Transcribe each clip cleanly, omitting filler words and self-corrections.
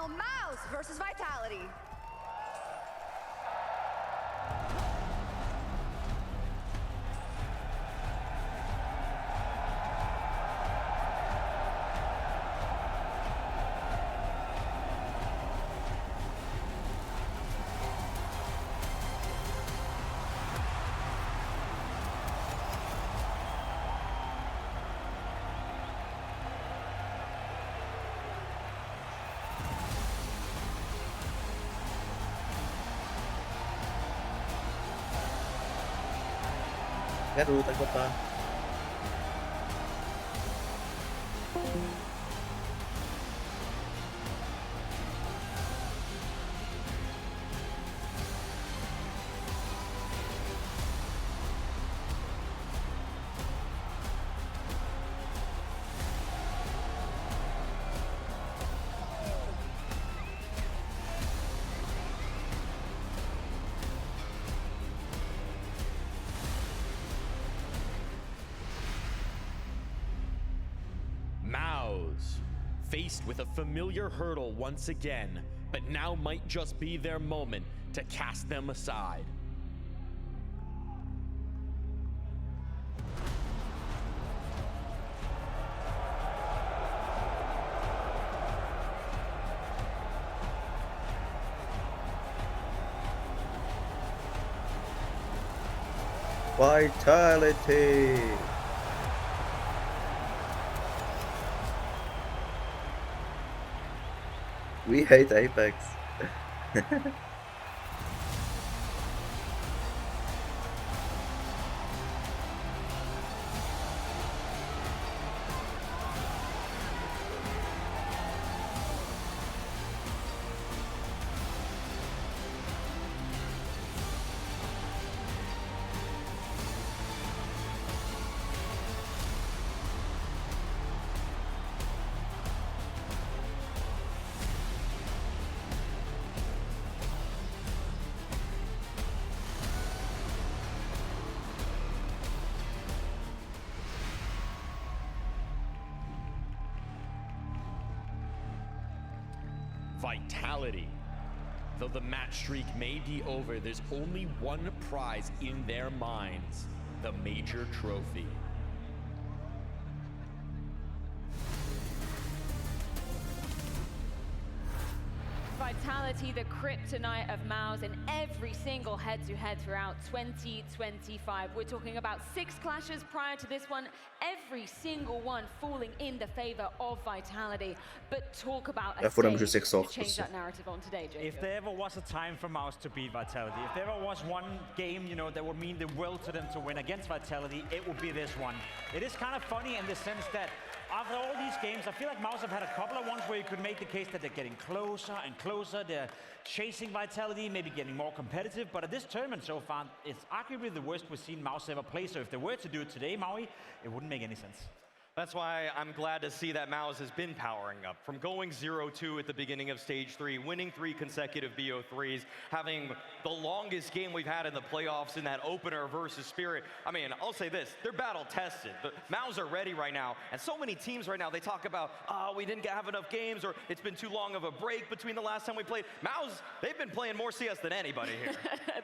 final, Mouz versus Vitality. Garoto tak kota. Mouz, faced with a familiar hurdle once again, but now might just be their moment to cast them aside. Vitality. We hate Apex. Vitality. Though the match streak may be over, there's only one prize in their minds: the major trophy. Vitality, the kryptonite of Mouz in every single head-to-head throughout 2025. We're talking about 6 clashes prior to this one, every single one falling in the favor of Vitality. But talk about a stage to change that narrative on today, Jacob. If there ever was a time for Mouz to beat Vitality, if there ever was one game, you know, that would mean the world to them to win against Vitality, it would be this one. It is kind of funny in the sense that after all these games, I feel like Mouz have had a couple of ones where you could make the case that they're getting closer and closer. They're chasing Vitality, maybe getting more competitive. But at this tournament so far, it's arguably the worst we've seen Mouz ever play. So if they were to do it today, Maui, it wouldn't make any sense. That's why I'm glad to see that Mouz has been powering up. From going 0-2 at the beginning of Stage 3, winning 3 consecutive BO3s, having the longest game we've had in the playoffs in that opener versus Spirit. I mean, I'll say this, they're battle tested. But Mouz are ready right now. And so many teams right now, they talk about, we didn't have enough games, or it's been too long of a break between the last time we played. Mouz, they've been playing more CS than anybody here.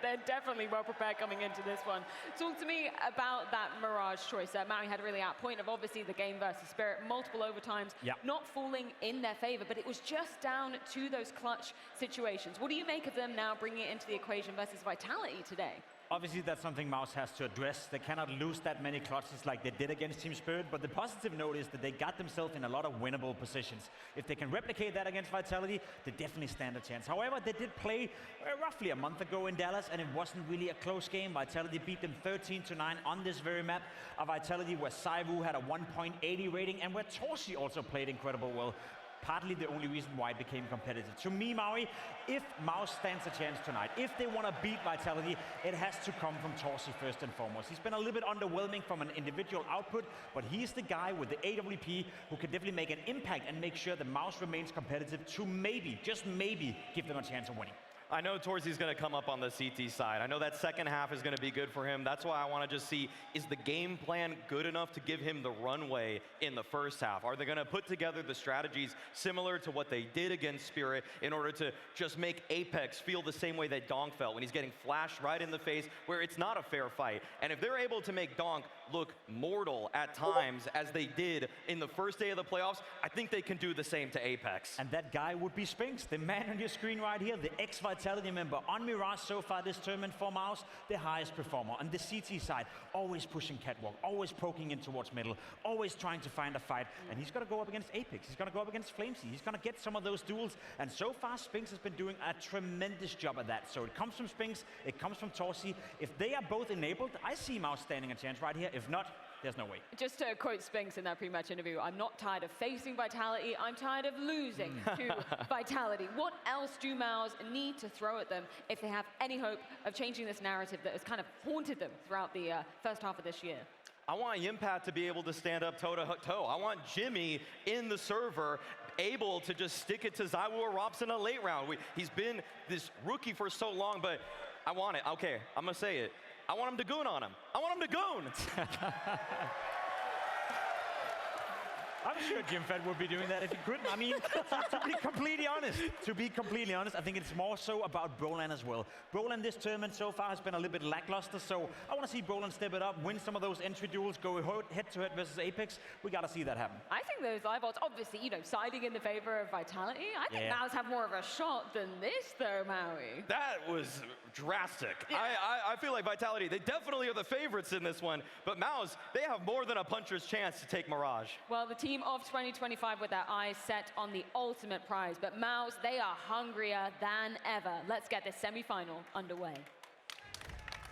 They're definitely well prepared coming into this one. Talk to me about that Mirage choice. Maui had a really out point of obviously the game versus Spirit, multiple overtimes, not falling in their favor, but it was just down to those clutch situations. What do you make of them now bringing it into the equation versus Vitality today? Obviously, that's something Mouz has to address. They cannot lose that many clutches like they did against Team Spirit, but the positive note is that they got themselves in a lot of winnable positions. If they can replicate that against Vitality, they definitely stand a chance. However, they did play roughly a month ago in Dallas, and it wasn't really a close game. Vitality beat them 13-9 on this very map. A Vitality where Saivu had a 1.80 rating, and where Torsi also played incredible well. Partly the only reason why it became competitive. To me, Maui, if Mouz stands a chance tonight, if they want to beat Vitality, it has to come from Torsi first and foremost. He's been a little bit underwhelming from an individual output, but he's the guy with the AWP who can definitely make an impact and make sure that Mouz remains competitive to maybe, just maybe, give them a chance of winning. I know Torzy's going to come up on the CT side. I know that second half is going to be good for him. That's why I want to just see, is the game plan good enough to give him the runway in the first half? Are they going to put together the strategies similar to what they did against Spirit in order to just make Apex feel the same way that Donk felt when he's getting flashed right in the face, where it's not a fair fight? And if they're able to make Donk look mortal at times, as they did in the first day of the playoffs, I think they can do the same to Apex. And that guy would be Spinks, the man on your screen right here, the ex-Vitality member on Mirage so far this tournament for Mouz, the highest performer. On the CT side, always pushing catwalk, always poking in towards middle, always trying to find a fight. And he's got to go up against Apex, he's got to go up against Flamesy, he's going to get some of those duels. And so far, Spinks has been doing a tremendous job at that. So it comes from Spinks, it comes from Torsy. If they are both enabled, I see Mouz standing a chance right here. If not, there's no way. Just to quote Spinks in that pre-match interview, I'm not tired of facing Vitality, I'm tired of losing to Vitality. What else do Mouz need to throw at them if they have any hope of changing this narrative that has kind of haunted them throughout the first half of this year? I want Yimpat to be able to stand up toe-to-toe. I want Jimmy in the server able to just stick it to ZywOo or Rops in a late round. He's been this rookie for so long, but I want it. Okay, I'm going to say it. I want him to goon on him. I want him to goon. I'm sure Jim Fed would be doing that if he couldn't. I mean, to be completely honest, I think it's more so about Brolan as well. Brolan this tournament so far has been a little bit lackluster, so I want to see Brolan step it up, win some of those entry duels, go head-to-head versus Apex. We got to see that happen. I think those live odds, obviously, you know, siding in the favor of Vitality. I think Mouz have more of a shot than this, though, Maui. That was drastic. Yeah. I feel like Vitality, they definitely are the favorites in this one, but Mouz, they have more than a puncher's chance to take Mirage. Well, the team of 2025 with their eyes set on the ultimate prize, but Mouz, they are hungrier than ever. Let's get this semi-final underway.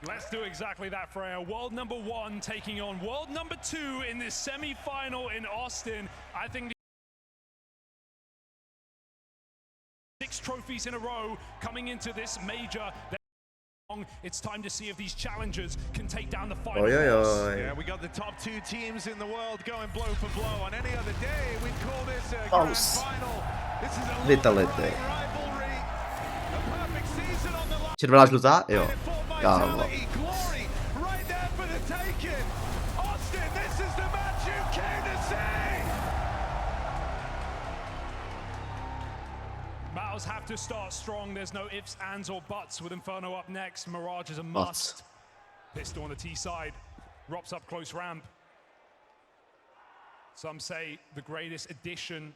Let's do exactly that, Freya. World number 1 taking on world number 2 in this semi-final in Austin. I think 6 trophies in a row coming into this major. It's time to see if these challengers can take down the final boss. Yeah, we got the top 2 teams in the world going blow for blow. On any other day, we'd call this a grand final. This is a rivalry. A perfect season on the line. Červená žlutá? Jo. Kámo. Glory right there for the taking. Austin, this is the match you came to see. Mouz have to start strong. There's no ifs, ands, or buts with Inferno up next. Mirage is a must. Pistol on the T side. Rops up close ramp. Some say the greatest addition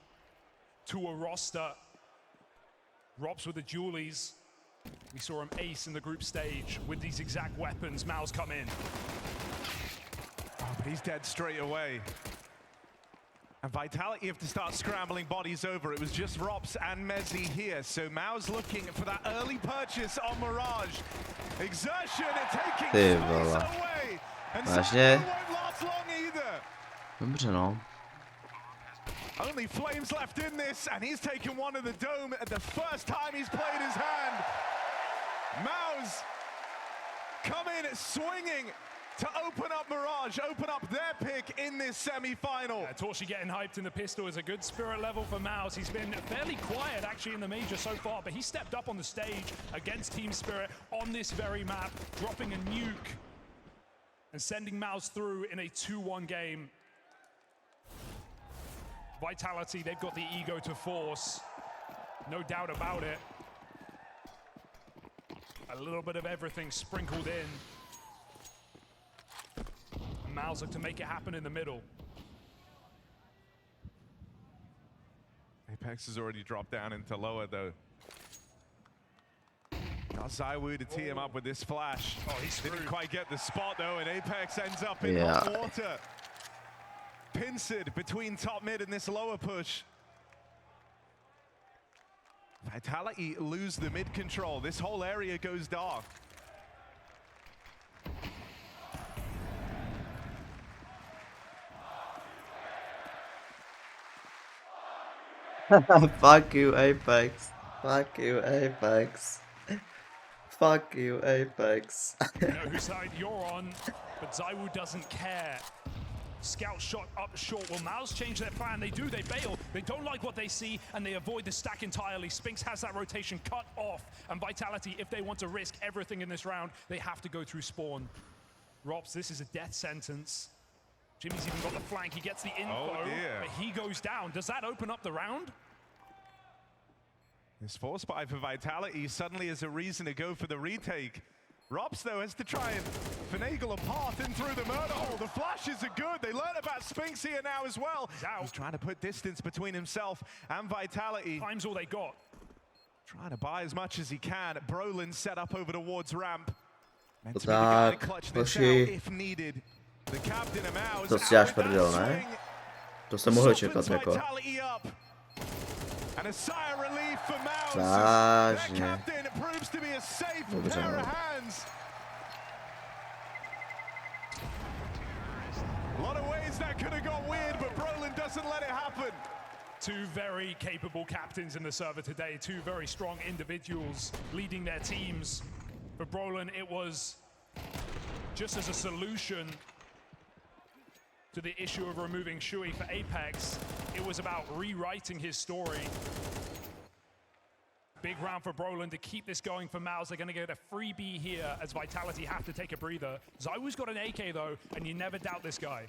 to a roster. Rops with the Julies. We saw him ace in the group stage with these exact weapons. Mouz come in. Oh, but he's dead straight away. And Vitality have to start scrambling bodies over. It was just Rops and Mezzi here. So Mouz looking for that early purchase on Mirage. Exertion and taking space away. And ZywOo won't last long either. Dobře, no. Only Flames left in this, and he's taken one of the dome at the first time he's played his hand. Mouz come in swinging to open up Mirage, open up their pick in this semi-final. Torsy getting hyped in the pistol is a good spirit level for Mouz. He's been fairly quiet actually in the major so far, but he stepped up on the stage against Team Spirit on this very map, dropping a nuke and sending Mouz through in a 2-1 game. Vitality, they've got the ego to force, no doubt about it. A little bit of everything sprinkled in. Mouz look to make it happen in the middle. Apex has already dropped down into lower though. Got ZywOo to tee him up with this flash. Oh, he's didn't quite get the spot though, and Apex ends up in hot water. Pincid between top mid and this lower push. Vitality lose the mid control. This whole area goes dark. Fuck you, Apex. Fuck you, Apex. Fuck you, Apex. You know whose side you're on, but ZywOo doesn't care. Scout shot up short. Will Mouz change their plan? They do, they bail. They don't like what they see, and they avoid the stack entirely. Spinks has that rotation cut off, and Vitality, if they want to risk everything in this round, they have to go through spawn. Rops, this is a death sentence. Jimmy's even got the flank. He gets the info, but he goes down. Does that open up the round? This force buy for Vitality suddenly is a reason to go for the retake. Rops, though, has to try and finagle a path in through the murder hole. The flashes are good. They learn about Spinks here now as well. He's trying to put distance between himself and Vitality. Time's all they got. Trying to buy as much as he can. Brolin set up over towards ramp. Meant to be the guy to clutch this out if needed. The captain of Mouz To si až prdel, ne? To jsem mohl čekat, jako. And a sigh of relief for Mouz. Vážně. Their captain proves to be a safe Dobře, pair no. of hands. A lot of ways that could have got weird, but Brolin doesn't let it happen. Two very capable captains in the server today. Two very strong individuals leading their teams. For Brolin, it was just as a solution to the issue of removing Shui for Apex. It was about rewriting his story. Big round for Brolin to keep this going for Mouz. They're going to get a freebie here as Vitality have to take a breather. ZywOo's got an AK though, and you never doubt this guy.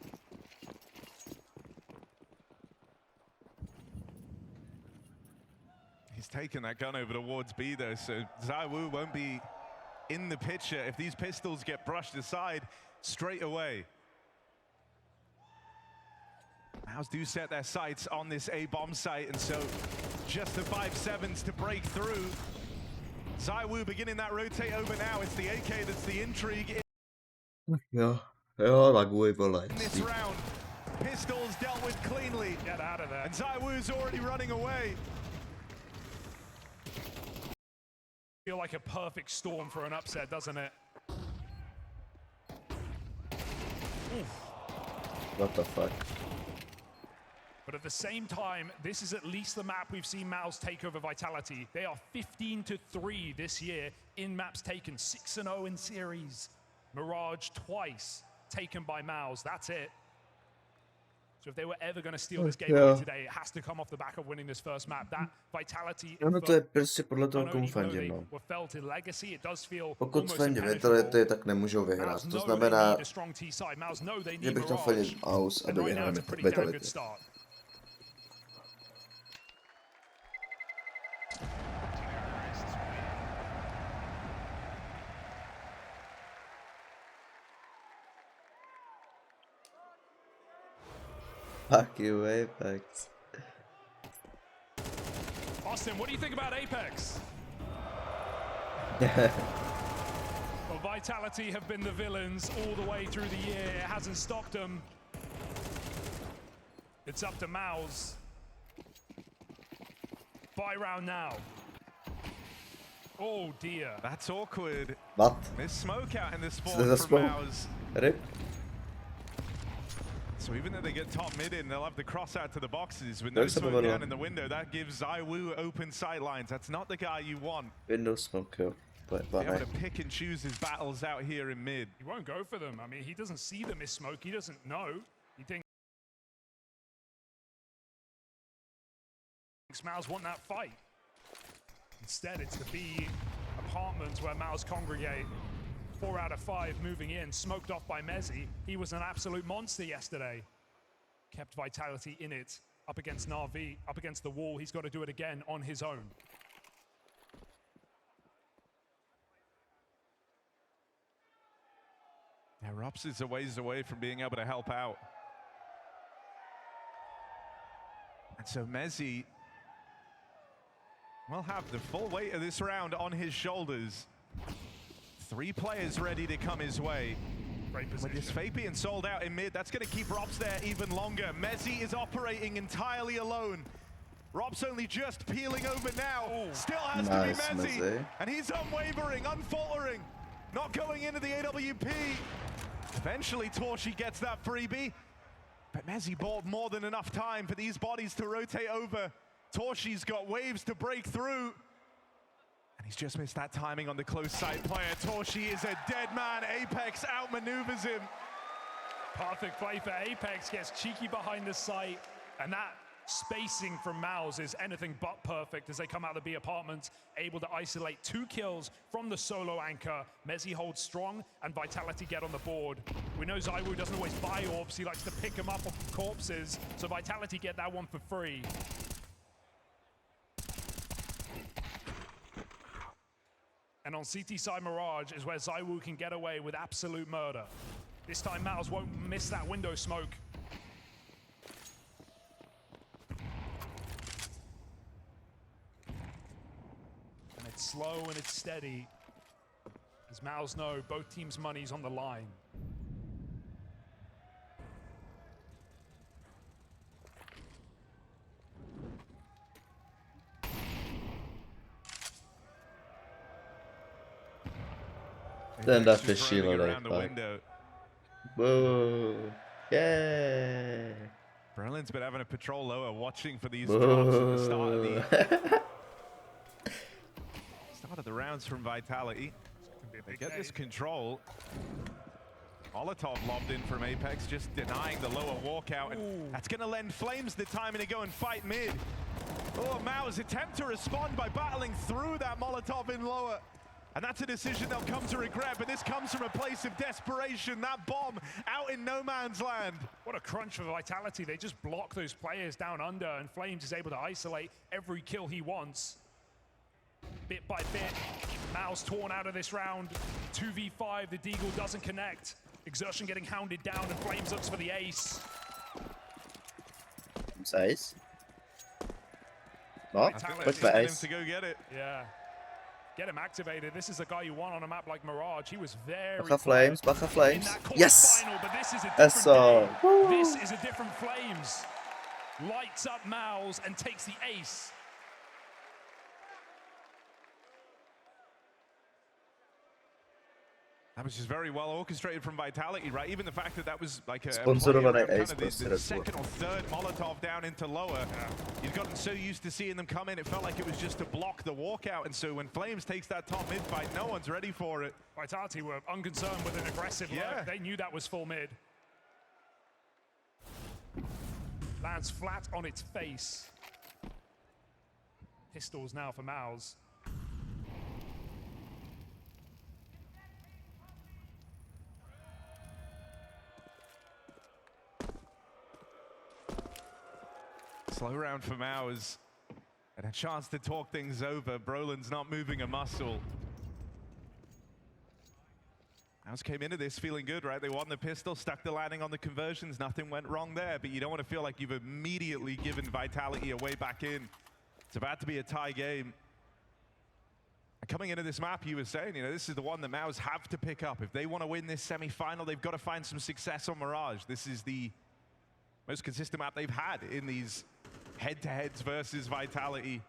He's taken that gun over towards B though, so ZywOo won't be in the picture if these pistols get brushed aside straight away. Mouz do set their sights on this A-bomb site, and so just the 5-7s to break through. ZywOo beginning that rotate over now. It's the AK that's the intrigue Jo, laguj, vole. in this round. Pistols dealt with cleanly. Get out of there. And ZywOo's already running away. Feel like a perfect storm for an upset, doesn't it? What the fuck? But at the same time, this is at least the map we've seen Mouz take over Vitality. They are 15-3 this year in maps taken, 6-0 in series. Mirage twice taken by Mouz, that's it. So if they were ever going to steal this game away today, it has to come off the back of winning this first map. That Vitality No to je prostě podle toho, komu fandím, no. Pokud fandím Vitality, tak nemůžou vyhrát. To znamená, že bych tam fandil Mouz, aby vyhrál Vitality. Fuck you, Apex. Austin, what do you think about Apex? Well, Vitality have been the villains all the way through the year. It hasn't stopped them. It's up to Mouz. Buy round now. Oh dear. That's awkward. What? There's smoke out in this spawn There's from smoke. Mouz. Rip. So even though they get top mid in, they'll have the cross out to the boxes with no smoke down in the window. That gives ZywOo open sight lines. That's not the guy you want. Window smoke, jo. Be able to pick and choose his battles out here in mid. He won't go for them. I mean, he doesn't see them as smoke. He doesn't know. He thinks Mouz want that fight. Instead, it's the B apartments where Mouz congregate. 4 out of 5 moving in, smoked off by Mezzi. He was an absolute monster yesterday. Kept Vitality in it, up against Na'Vi, up against the wall. He's got to do it again on his own. Yeah, Rops is a ways away from being able to help out. And so Mezzi will have the full weight of this round on his shoulders. 3 players ready to come his way. Great position. With this Fabian sold out in mid, that's going to keep Rops there even longer. Mezzi is operating entirely alone. Rops only just peeling over now. Ooh. Still has to be Mezzi. And he's unwavering, unfaltering. Not going into the AWP. Eventually, Torchy gets that freebie. But Mezzi bought more than enough time for these bodies to rotate over. Torchy's got waves to break through. And he's just missed that timing on the close sight player. Torchy is a dead man. Apex outmaneuvers him. Perfect play for Apex, gets cheeky behind the sight, and that spacing from Mouz is anything but perfect as they come out of the B apartment, able to isolate 2 kills from the solo anchor. Mezi holds strong, and Vitality get on the board. We know ZywOo doesn't always buy orbs, he likes to pick them up off corpses, so Vitality get that one for free. And on CT side Mirage is where ZywOo can get away with absolute murder. This time Mouz won't miss that window smoke. And it's slow and it's steady. As Mouz know, both teams' money's on the line. Den där försvinner det. Whoa. Yeah. Berlin's been having a patrol lower, watching for these drops at the start of the rounds from Vitality. They get this control. Molotov lobbed in from Apex, just denying the lower walkout, and that's going to lend Flames the timing to go and fight mid. Oh, Mouz attempt to respond by battling through that Molotov in lower. And that's a decision they'll come to regret, but this comes from a place of desperation. That bomb out in no man's land. What a crunch for Vitality. They just block those players down under, and Flames is able to isolate every kill he wants. Bit by bit, Mouz torn out of this round. 2v5, the Deagle doesn't connect. Exertion getting hounded down, and Flames looks for the ace. Ace. No, what's the ace? To go get it. Yeah. Get him activated. This is the guy you want on a map like Mirage. He was very Baka Flames, Baka Flames. Yes! Final, but this is a That's different game. This is a different Flames. Lights up Mouz and takes the ace. That was just very well orchestrated from Vitality, right? Even the fact that that was like a Sponsorowany kind ace of the second or third Molotov down into lower. You've gotten so used to seeing them come in, it felt like it was just to block the walkout. And so when Flames takes that top mid fight, no one's ready for it. Vitality were unconcerned with an aggressive look. They knew that was full mid. Lands flat on its face. Pistols now for Mouz. Slow round for Mouz. And a chance to talk things over. Brolin's not moving a muscle. Mouz came into this feeling good, right? They won the pistol, stuck the landing on the conversions. Nothing went wrong there, but you don't want to feel like you've immediately given Vitality a way back in. It's about to be a tie game. And coming into this map, you were saying, you know, this is the one that Mouz have to pick up. If they want to win this semi-final, they've got to find some success on Mirage. This is the most consistent map they've had in these head-to-heads versus Vitality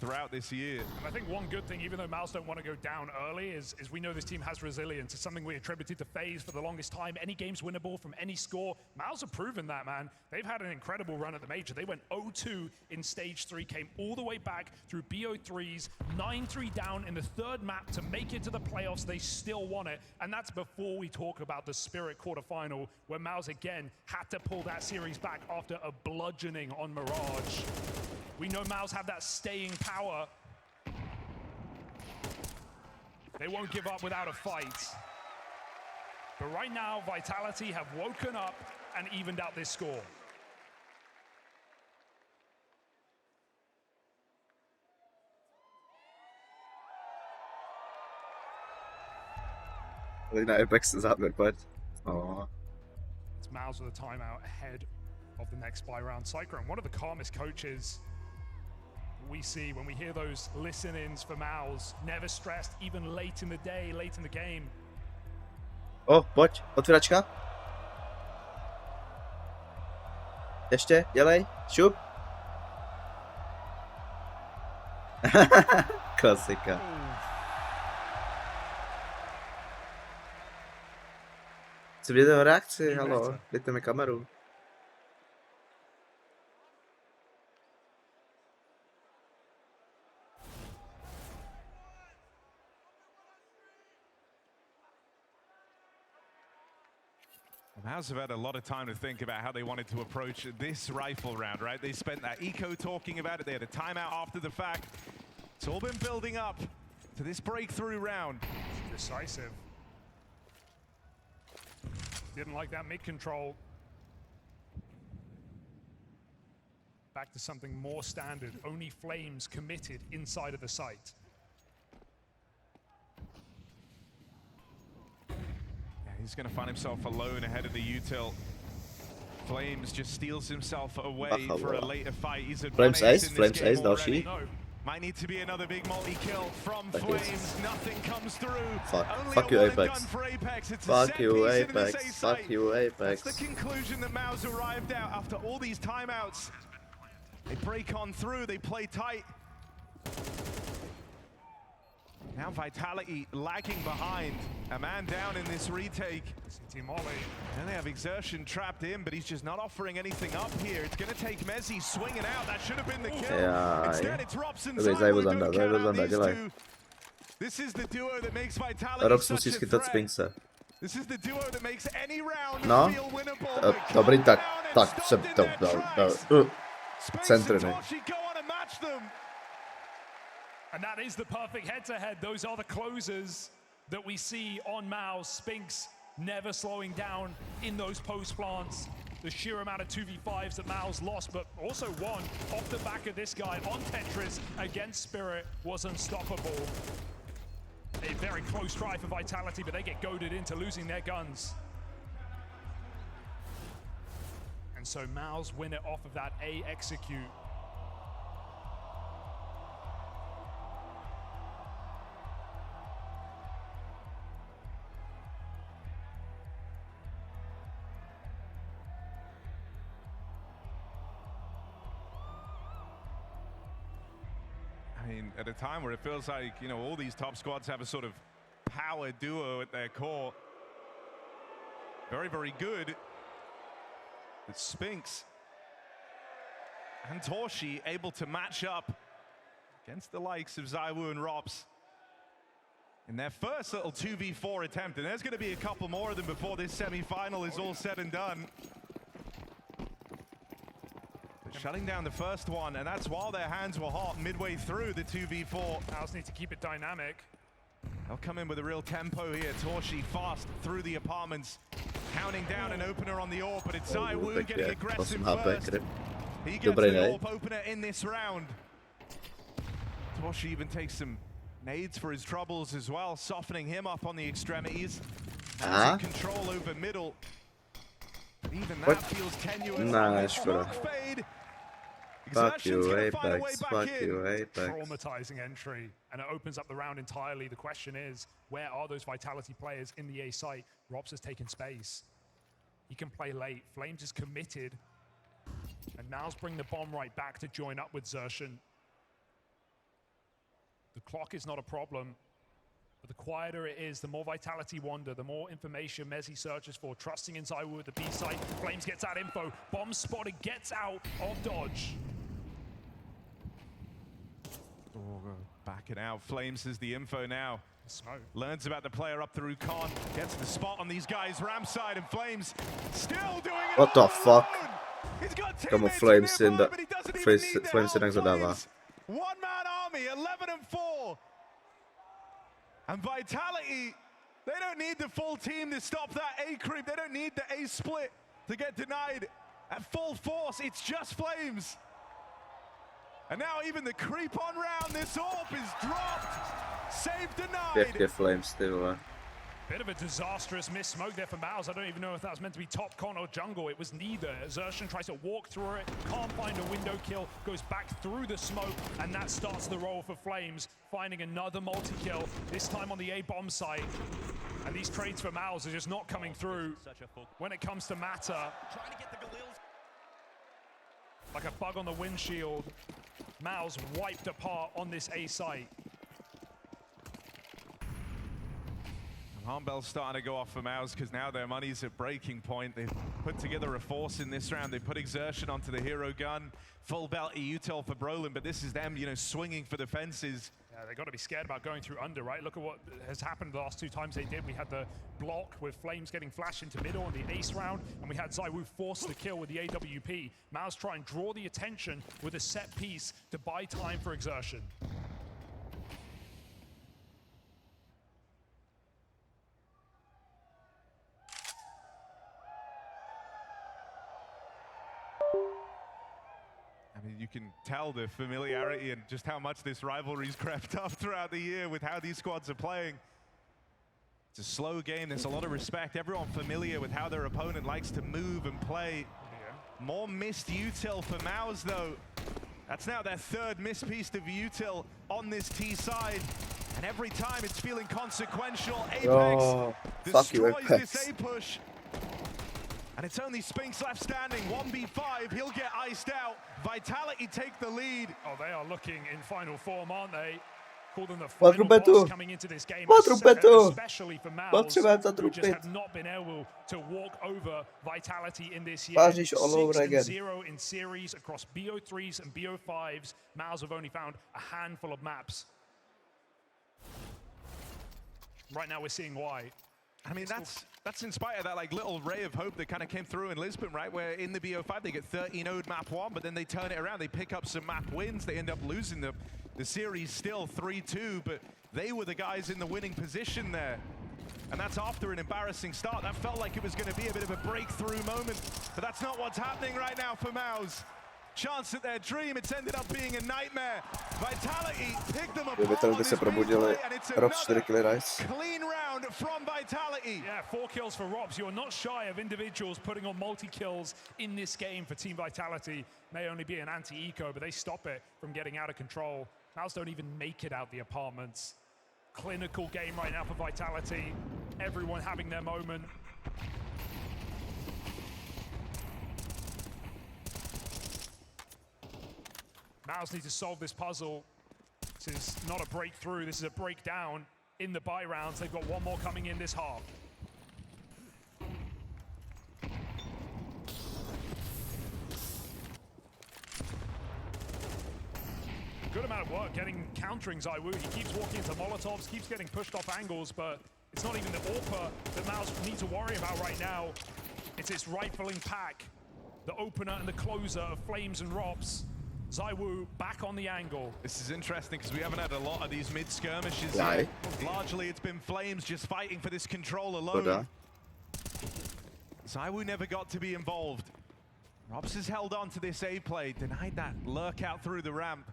throughout this year. And I think one good thing, even though Mouz don't want to go down early, is we know this team has resilience. It's something we attributed to FaZe for the longest time. Any game's winnable from any score. Mouz have proven that, man. They've had an incredible run at the major. They went 0-2 in stage 3, came all the way back through BO3s, 9-3 down in the third map to make it to the playoffs. They still won it. And that's before we talk about the Spirit quarterfinal, where Mouz again had to pull that series back after a bludgeoning on Mirage. We know Mouz have that staying power. They won't give up without a fight. But right now, Vitality have woken up and evened out this score. I think that Apex is happening, bud. Oh. It's Mouz with a timeout ahead of the next buy round. Cyclone, one of the calmest coaches we see when we hear those listen-ins for Mouz. Never stressed, even late in the day, late in the game. O, pojď, otvíračka. Ještě, dělej, šup. Klasika. Chci vidět jeho reakci, halo, dejte mi kameru. Mouz have had a lot of time to think about how they wanted to approach this rifle round, right? They spent that eco talking about it. They had a timeout after the fact. It's all been building up to this breakthrough round. Decisive. Didn't like that mid-control. Back to something more standard. Only Flames committed inside of the site. He's going to find himself alone ahead of the util. Flames just steals himself away for a later fight. He's at Flames ace, Flames ace, already. další. Might need to be another big multi-kill from Flames. Nothing comes through. Fuck you, Apex. Fuck you, Apex. Fuck you, Apex. That's the conclusion that Mouz arrived at after all these timeouts. They break on through, they play tight. Now Vitality lagging behind. A man down in this retake. CT Molly. And they have Exertion trapped in, but he's just not offering anything up here. It's going to take Mezzi swinging out. That should have been the kill. Instead, it's Robson. This is the duo that makes Vitality such a threat. This is the duo that makes any round feel winnable. Dobrý, tak jsem to dal. Centry. And that is the perfect head-to-head. Those are the closers that we see on Mouz. Spinks never slowing down in those post plants. The sheer amount of 2v5s that Mouz lost, but also won off the back of this guy on Tetris against Spirit was unstoppable. A very close try for Vitality, but they get goaded into losing their guns. And so Mouz win it off of that A execute. I mean, at a time where it feels like, you know, all these top squads have a sort of power duo at their core. Very, very good. But Spinks and Torshi able to match up against the likes of Zaiwu and Rops in their first little 2v4 attempt. And there's going to be a couple more of them before this semi-final is all said and done. Shutting down the first one, and that's while their hands were hot midway through the 2v4. Mouz need to keep it dynamic. They'll come in with a real tempo here. Torshi fast through the apartments, counting down an opener on the AWP, but it's Zaiwu getting aggressive first. He gets the AWP opener in this round. Torshi even takes some nades for his troubles as well, softening him up on the extremities. Has control over middle. Even that feels tenuous. Fade. Fuck you, Apex. Fuck you, Apex. Traumatizing entry, and it opens up the round entirely. The question is, where are those Vitality players in the A site? Robs has taken space. He can play late. Flames is committed. And Mouz bring the bomb right back to join up with Xertion. The clock is not a problem. But the quieter it is, the more Vitality wander, the more information Mezzi searches for. Trusting in Zaiwu at the B site. Flames gets that info. Bomb spotted, gets out of dodge. Backing out. Flames has the info now. Smoke. Learns about the player up through Con. Gets the spot on these guys. Ramp side, and Flames still doing it. What the fuck? Come on, Flames in the Flames in zadává. One-man army, 11-4. And Vitality, they don't need the full team to stop that A creep. They don't need the A split to get denied at full force. It's just Flames. And now even the creep on round, this AWP is dropped. Save denied. Pěkně Flames, ty vole. Bit of a disastrous miss smoke there for Mouz. I don't even know if that was meant to be top con or jungle. It was neither. Xertion tries to walk through it, can't find a window kill, goes back through the smoke, and that starts the roll for Flames, finding another multi-kill, this time on the A-bomb site. And these trades for Mouz are just not coming through when it comes to Mata. Like a bug on the windshield, Mouz wiped apart on this A site. Harmbell's starting to go off for Mouz because now their money's at breaking point. They've put together a force in this round. They put Exertion onto the hero gun. Full belt util for Brolin, but this is them, you know, swinging for the fences. Yeah, they got to be scared about going through under, right? Look at what has happened the last 2 times they did. We had the block with Flames getting flashed into middle on the ace round, and we had ZywOo force the kill with the AWP. Mouz try and draw the attention with a set piece to buy time for exertion. I mean, you can tell the familiarity and just how much this rivalry's crept up throughout the year with how these squads are playing. It's a slow game, there's a lot of respect. Everyone familiar with how their opponent likes to move and play. Yeah. More missed util for Mouz though. That's now their 3rd missed piece of util on this T side. And every time it's feeling consequential. Apex destroys this A push. And it's only Spinks left standing, 1v5, he'll get iced out. Vitality take the lead. Oh, they are looking in final form, aren't they? Call them the final boss coming into this game, especially for Mouz, who just have not been able to walk over Vitality in this year. 6-0 in series across BO3s and BO5s. Mouz have only found a handful of maps. Right now we're seeing why. I mean, that's in spite of that like little ray of hope that kind of came through in Lisbon, right? Where in the BO5 they get 30-node map 1, but then they turn it around. They pick up some map wins. They end up losing the series still 3-2, but they were the guys in the winning position there. And that's after an embarrassing start. That felt like it was going to be a bit of a breakthrough moment, but that's not what's happening right now for Mouz. Chance at their dream, it's ended up being a nightmare. Vitality picked them apart on this replay, and it's another clean round from Vitality. Yeah, 4 kills for Robs. You're not shy of individuals putting on multi-kills in this game for Team Vitality. May only be an anti-eco, but they stop it from getting out of control. Mouz don't even make it out the apartments. Clinical game right now for Vitality. Everyone having their moment. Mouz need to solve this puzzle. This is not a breakthrough, this is a breakdown in the buy rounds. They've got 1 more coming in this half. Good amount of work countering ZywOo. He keeps walking into Molotovs, keeps getting pushed off angles, but it's not even the AWPer that Mouz need to worry about right now. It's its rifling pack, the opener and the closer of Flames and Robs. ZywOo back on the angle. This is interesting because we haven't had a lot of these mid-skirmishes yet. Largely it's been Flames just fighting for this control alone. ZywOo never got to be involved. Robs has held on to this A play, denied that lurk out through the ramp.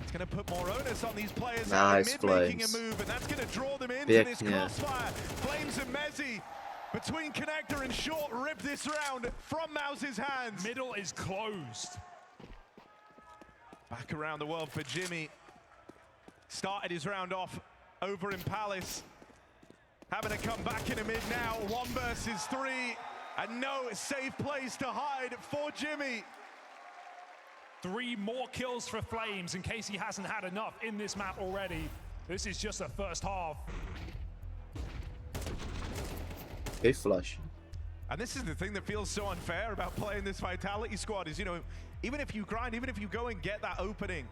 It's going to put more onus on these players out in mid making a move, and that's going to draw them into this crossfire. Flames and Mezzy between connector and short rip this round from Mouz's hands. Middle is closed. Back around the world for Jimmy. Started his round off over in Palace. Having to come back in a mid now. 1 versus 3. And no safe place to hide for Jimmy. 3 more kills for Flames in case he hasn't had enough in this map already. This is just the first half. Okay, flush. And this is the thing that feels so unfair about playing this Vitality squad is, you know, even if you grind, even if you go and get that opening,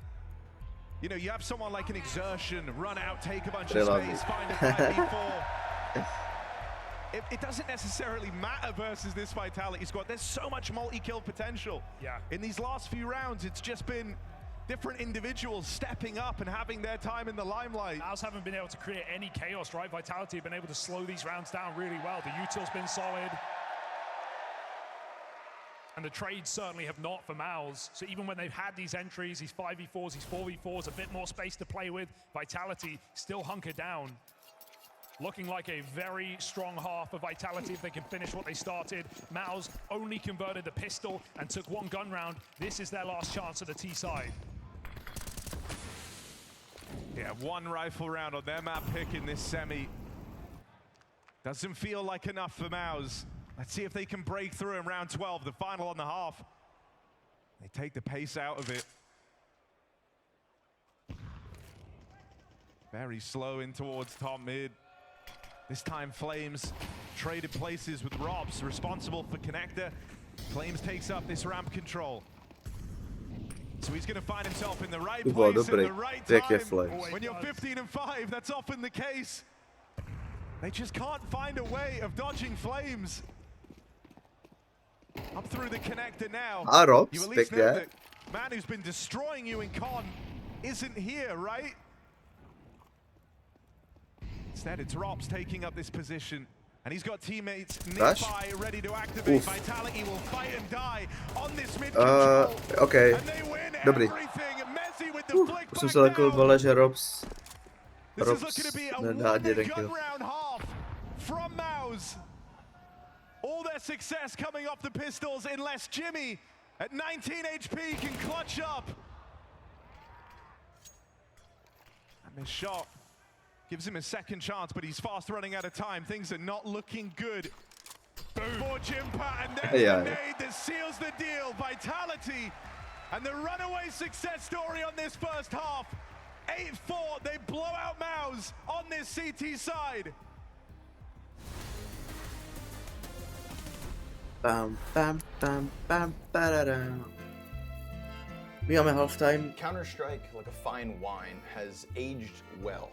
you know, you have someone like an Exertion, run out, take a bunch of space, find a 5v4. It doesn't necessarily matter versus this Vitality squad. There's so much multi-kill potential. Yeah. In these last few rounds, it's just been different individuals stepping up and having their time in the limelight. Mouz haven't been able to create any chaos, right? Vitality have been able to slow these rounds down really well. The util's been solid. And the trades certainly have not for Mouz. So even when they've had these entries, these 5v4s, these 4v4s, a bit more space to play with, Vitality still hunkered down. Looking like a very strong half of Vitality if they can finish what they started. Mouz only converted the pistol and took 1 gun round. This is their last chance at the T side. Yeah, 1 rifle round on their map pick in this semi. Doesn't feel like enough for Mouz. Let's see if they can break through in round 12, the final on the half. They take the pace out of it. Very slow in towards top mid. This time Flames traded places with Robs, responsible for connector. Flames takes up this ramp control. So he's going to find himself in the right To bylo place at dobrý. the right Pěkně time. Flames. When you're 15 and 5, that's often the case. They just can't find a way of dodging Flames. Up through the connector now. A Robs, You at least know pěkně. that man who's been destroying you in Con isn't here, right? Instead, it's Robs taking up this position. And he's got teammates nearby ready to activate. Oof. Vitality will fight and die on this mid control. Okay. And they win Dobrý. everything. Messi with the flick Už jsem back se takovou down. vole, že Robs This is looking to be a nedá one jeden gun kill. round half from Mouz. All their success coming off the pistols unless Jimmy at 19 HP can clutch up. And this shot gives him a second chance, but he's fast running out of time. Things are not looking good for Jimpa, and there's the nade that seals the deal. Vitality and the runaway success story on this first half. 8-4, they blow out Mouz on this CT side. Bam, bam, bam, bam, ba-da-dam. My máme halftime. Counter-Strike, like a fine wine, has aged well.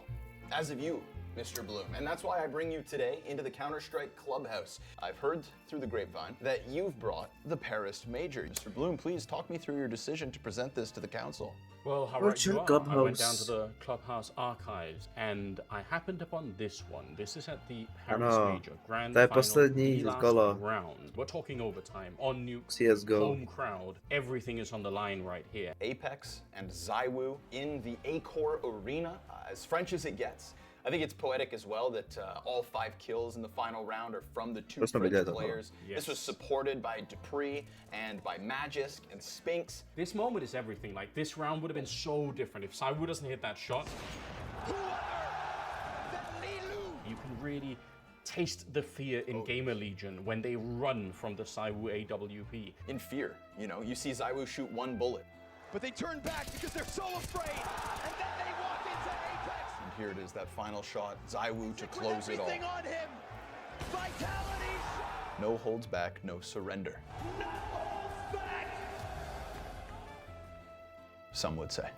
As have you, Mr. Bloom. And that's why I bring you today into the Counter-Strike Clubhouse. I've heard through the grapevine that you've brought the Paris Major. Mr. Bloom, please talk me through your decision to present this to the council. Well, how right you are. I went down to the Clubhouse archives and I happened upon this one. This is at the Paris Major Grand Final, the last round. We're talking overtime, on Nuke, CSGO. home crowd. Everything is on the line right here. Apex and ZywOo in the Accor Arena, as French as it gets. I think it's poetic as well that all 5 kills in the final round are from the 2 French players. Yes. This was supported by Dupree and by Magisk and Spinks. This moment is everything. Like, this round would have been so different if ZywOo doesn't hit that shot. You can really taste the fear in Gamer Legion when they run from the ZywOo AWP. In fear, you know, you see ZywOo shoot 1 bullet. But they turn back because they're so afraid, and then they walk into Apex. And here it is, that final shot, ZywOo to close it all. On him. Vitality. No holds back, no surrender. No holds back. Some would say.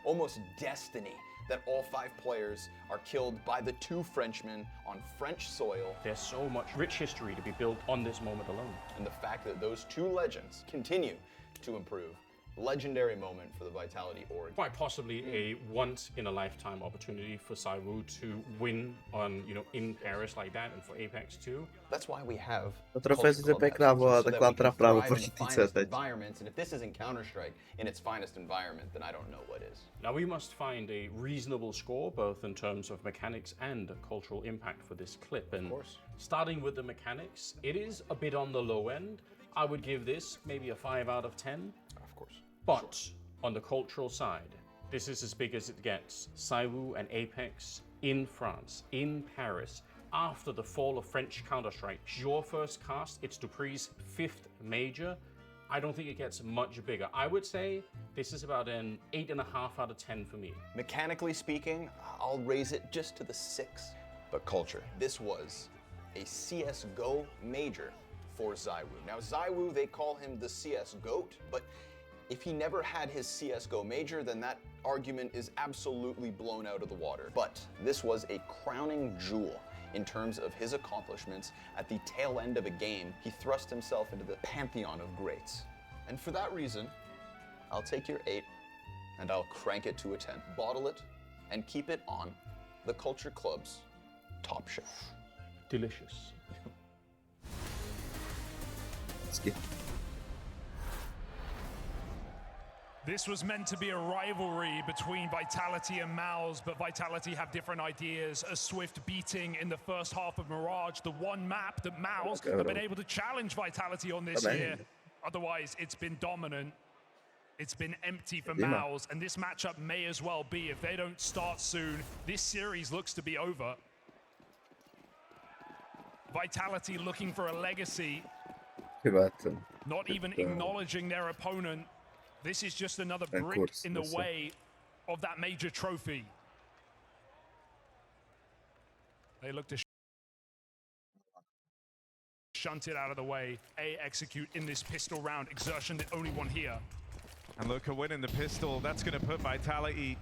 Almost destiny that all 5 players are killed by the 2 Frenchmen on French soil. There's so much rich history to be built on this moment alone. And the fact that those 2 legends continue to improve. Legendary moment for the Vitality org. Quite possibly a once-in-a-lifetime opportunity for ZywOo to win on, in Paris like that, and for Apex too. That's why we have environments, and if this isn't Counter-Strike in its finest environment, then I don't know what is. Now we must find a reasonable score, both in terms of mechanics and cultural impact for this clip. And starting with the mechanics, it is a bit on the low end. I would give this maybe a 5 out of 10. Of course. But on the cultural side, this is as big as it gets. ZywOo and Apex in France, in Paris, after the fall of French Counter-Strike. Your first cast, it's Dupree's 5th major. I don't think it gets much bigger. I would say this is about an 8.5 out of 10 for me. Mechanically speaking, I'll raise it just to the 6. But culture, this was a CSGO major for ZywOo. Now ZywOo, they call him the CS GOAT, but if he never had his CSGO major, then that argument is absolutely blown out of the water. But this was a crowning jewel in terms of his accomplishments. At the tail end of a game, he thrust himself into the pantheon of greats. And for that reason, I'll take your 8 and I'll crank it to a 10. Bottle it and keep it on the Culture Club's top shelf. Delicious. Let's get. This was meant to be a rivalry between Vitality and Mouz, but Vitality have different ideas. A swift beating in the first half of Mirage, the one map that Mouz have been able to challenge Vitality on this year. Otherwise, it's been dominant. It's been empty for Mouz, and this matchup may as well be. If they don't start soon, this series looks to be over. Vitality looking for a legacy, not even acknowledging their opponent. This is just another brick in the way of that major trophy. They look to shunt it out of the way. A execute in this pistol round. Exertion, the only one here. And look, a win in the pistol, that's going to put Vitality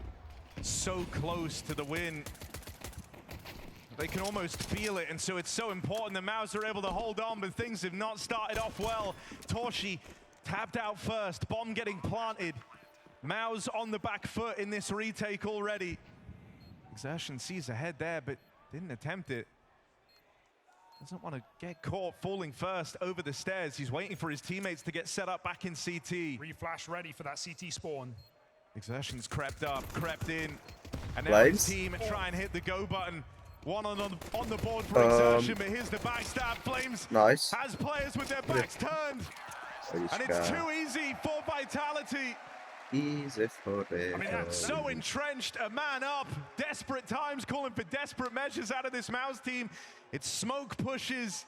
so close to the win. They can almost feel it, and so it's so important that Mouz are able to hold on, but things have not started off well. Torshi tapped out first, bomb getting planted. Mouz on the back foot in this retake already. Exertion sees ahead there, but didn't attempt it. Doesn't want to get caught falling first over the stairs. He's waiting for his teammates to get set up back in CT. Reflash ready for that CT spawn. Exertion's crept up, crept in. And now his team try and hit the go button. One on the board for Exertion, but here's the backstab. Flames has players with their backs turned. And it's too easy for Vitality. Easy for them. I mean, that's so entrenched, a man up, desperate times, calling for desperate measures out of this Mouz team. It's smoke pushes,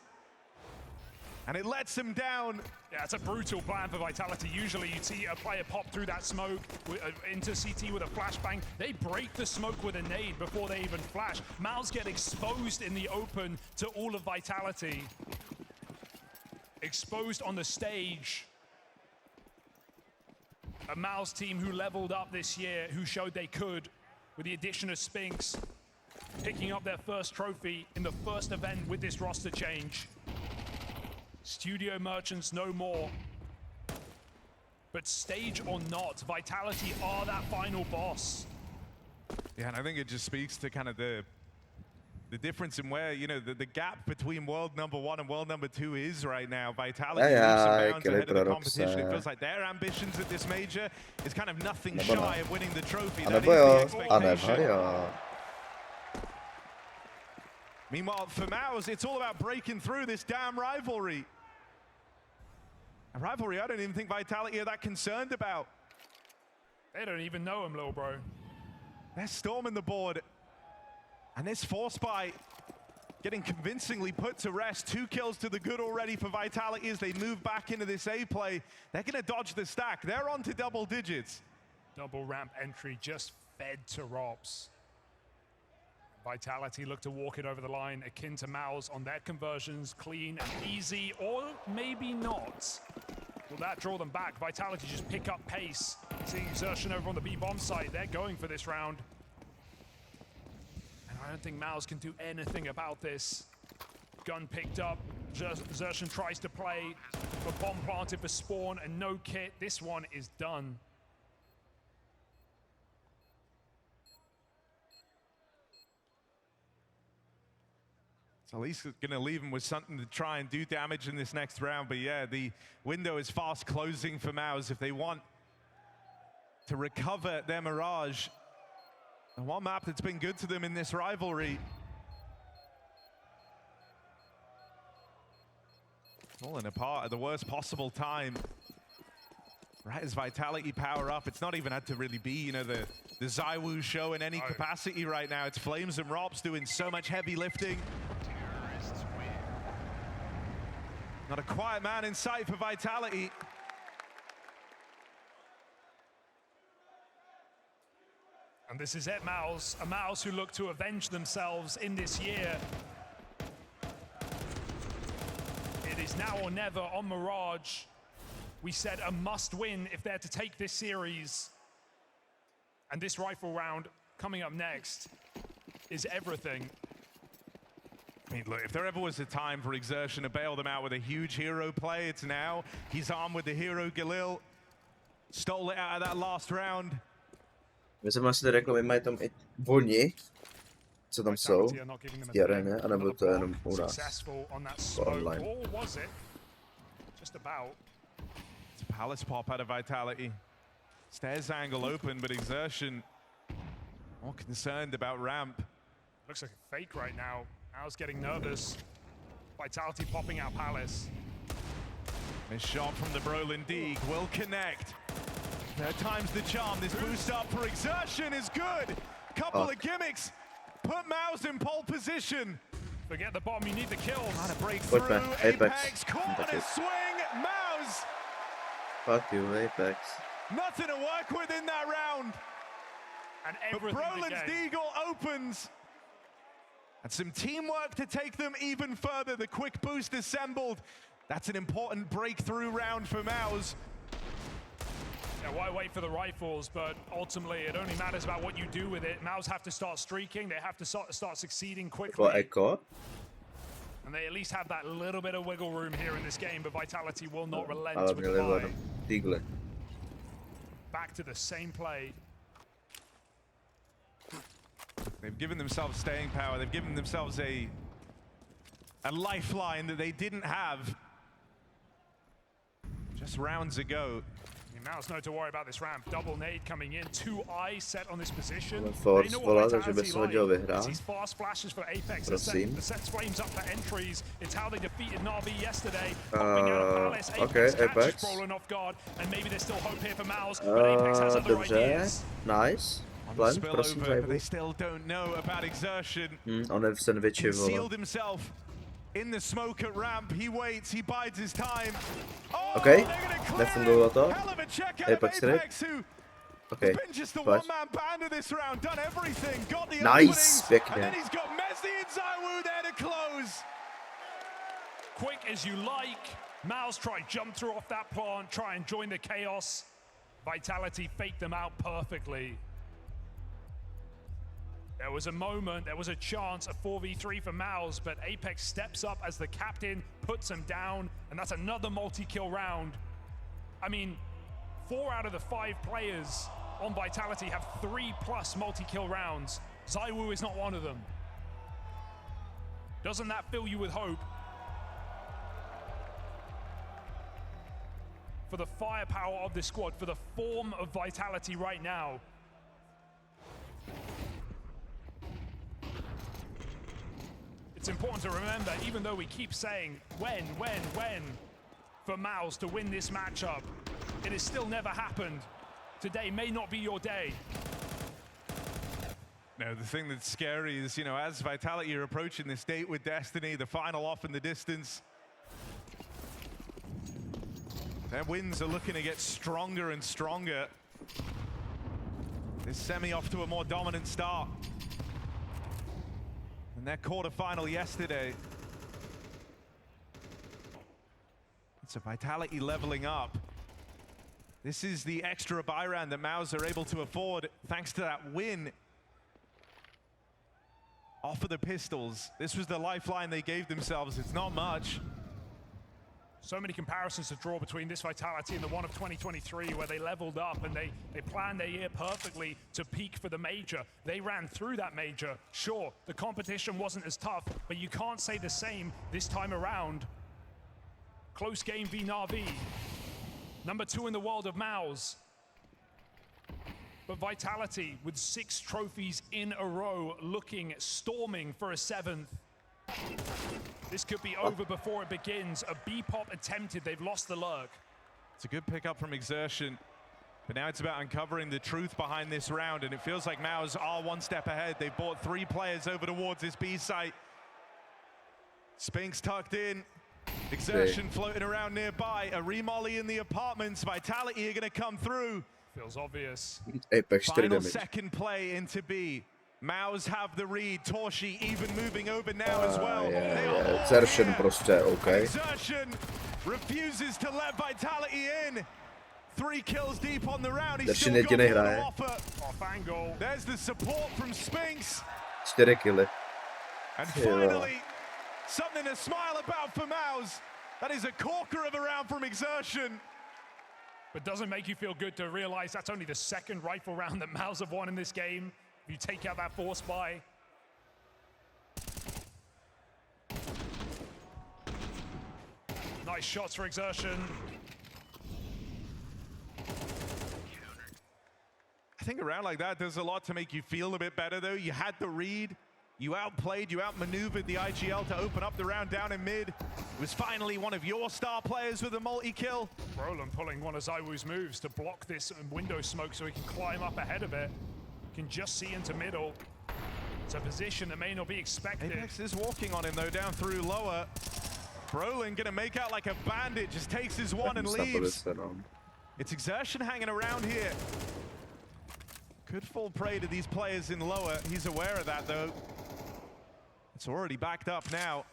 and it lets them down. Yeah, it's a brutal plan for Vitality. Usually you'd see a player pop through that smoke into CT with a flashbang. They break the smoke with a nade before they even flash. Mouz get exposed in the open to all of Vitality. Exposed on the stage. A Mouz team who leveled up this year, who showed they could with the addition of Spinks, picking up their first trophy in the first event with this roster change. Studio Merchants no more. But stage or not, Vitality are that final boss. Yeah, and I think it just speaks to kind of the difference in where, you know, the gap between world number 1 and world number 2 is right now. Vitality leaps and bounds ahead of the competition. It feels like their ambitions at this major is kind of nothing shy of winning the trophy. That is the expectation. Meanwhile, for Mouz, it's all about breaking through this damn rivalry. A rivalry I don't even think Vitality are that concerned about. They don't even know him, little bro. They're storming the board. And this force buy getting convincingly put to rest. 2 kills to the good already for Vitality as they move back into this A play. They're going to dodge the stack. They're on to double digits. Double ramp entry just fed to Rops. Vitality look to walk it over the line, akin to Mouz on their conversions, clean and easy, or maybe not. Will that draw them back? Vitality just pick up pace. Seeing Exertion over on the B-bomb site, they're going for this round. I don't think Mouz can do anything about this. Gun picked up. Exertion tries to play, but bomb planted for spawn and no kit. This one is done. So at least going to leave him with something to try and do damage in this next round. But yeah, the window is fast closing for Mouz if they want to recover their Mirage. The one map that's been good to them in this rivalry. Falling apart at the worst possible time. Right as Vitality power up, it's not even had to really be, you know, the ZywOo show in any capacity right now. It's Flames and Rops doing so much heavy lifting. Not a quiet man in sight for Vitality. And this is it, Mouz. A Mouz who look to avenge themselves in this year. It is now or never on Mirage. We said a must-win if they're to take this series. And this rifle round coming up next is everything. I mean, look, if there ever was a time for Exertion to bail them out with a huge hero play, it's now. He's armed with the hero Galil. Stole it out of that last round. My jsem asi řekl, my mají tam i oni, co tam jsou, v té aréně, anebo to jenom u nás, online. Just about. It's a palace pop out of Vitality. Stairs angle open, but Exertion more concerned about ramp. Looks like a fake right now. Mouz getting nervous. Vitality popping out Palace. This shot from the Brolin Deeg will connect. Third time's the charm. This boost up for Exertion is good. Couple of gimmicks. Put Mouz in pole position. Forget the bomb, you need the kills. Trying to break through. Apex corner swing. Mouz. Fuck you, Apex. Nothing to work with in that round. And but Brolin's Deagle opens. And some teamwork to take them even further. The quick boost assembled. That's an important breakthrough round for Mouz. Yeah, why wait for the rifles? But ultimately, it only matters about what you do with it. MongolZ have to start streaking. They have to start succeeding quickly. And they at least have that little bit of wiggle room here in this game, but Vitality will not relent with the buy. Back to the same play. They've given themselves staying power. They've given themselves a lifeline that they didn't have just rounds ago. MongolZ no to worry about this ramp. Double nade coming in. 2 eyes set on this position. Force volá, takže by se hodil vyhrát. These fast flashes for Apex. The sets flames up for entries. It's how they defeated Na'Vi yesterday. Popping out of Palace. Apex catches Brolin off guard, and maybe there's still hope here for MongolZ, but Apex has other ideas. Nice. Blend, prosím, but they still don't know about Exertion. On se nevětší, Sealed himself in the smoke at ramp. He waits, he bides his time. Oh, okay, nefungovalo to. Apex 3. Okay, just the one-man band of this round, done everything, got the nice, pěkně. And then he's got Messi and ZywOo there to close. Quick as you like. MongolZ try jump through off that plant, try and join the chaos. Vitality faked them out perfectly. There was a moment, there was a chance, a 4v3 for MongolZ, but Apex steps up as the captain, puts him down, and that's another multi-kill round. I mean, 4 out of the 5 players on Vitality have 3+ multi-kill rounds. ZywOo is not one of them. Doesn't that fill you with hope? For the firepower of this squad, for the form of Vitality right now. It's important to remember, even though we keep saying when, for MongolZ to win this matchup, it has still never happened. Today may not be your day. No, the thing that's scary is, you know, as Vitality are approaching this date with Destiny, the final off in the distance, their wins are looking to get stronger and stronger. This semi off to a more dominant start. And their quarterfinal yesterday. It's a Vitality leveling up. This is the extra buy round that MongolZ are able to afford thanks to that win off of the pistols. This was the lifeline they gave themselves. It's not much. So many comparisons to draw between this Vitality and the one of 2023, where they leveled up and they planned their year perfectly to peak for the major. They ran through that major. Sure, the competition wasn't as tough, but you can't say the same this time around. Close game v Na'Vi. Number 2 in the world of MongolZ. But Vitality with 6 trophies in a row, storming for a 7th. This could be over before it begins. A B-pop attempted, they've lost the lurk. It's a good pickup from Exertion, but now it's about uncovering the truth behind this round, and it feels like MongolZ are one step ahead. They've brought 3 players over towards this B site. Spinks tucked in, Exertion floating around nearby, a remolly in the apartments. Vitality are gonna come through. Feels obvious. Apex Final second play into B. MongolZ have the read. Torshi even moving over now as well. Exertion prostě, okay. Exertion refuses to let Vitality in. 3 kills deep on the round. He's still got more to offer. There's the support from Spinks. 4 killy. And finally, something to smile about for MongolZ. That is a corker of a round from Exertion. But doesn't make you feel good to realize that's only the 2nd rifle round that MongolZ have won in this game. You take out that force buy. Nice shots for Exertion. I think a round like that does a lot to make you feel a bit better, though. You had the read, you outplayed, you outmaneuvered the IGL to open up the round down in mid. It was finally one of your star players with a multi-kill. Brolin pulling one of ZywOo's moves to block this window smoke so he can climb up ahead of it. Can just see into middle. It's a position that may not be expected. Apex is walking on him though, down through lower. Brolin gonna make out like a bandit, just takes his one and leaves. It's Exertion hanging around here. Could fall prey to these players in lower. He's aware of that though. It's already backed up now.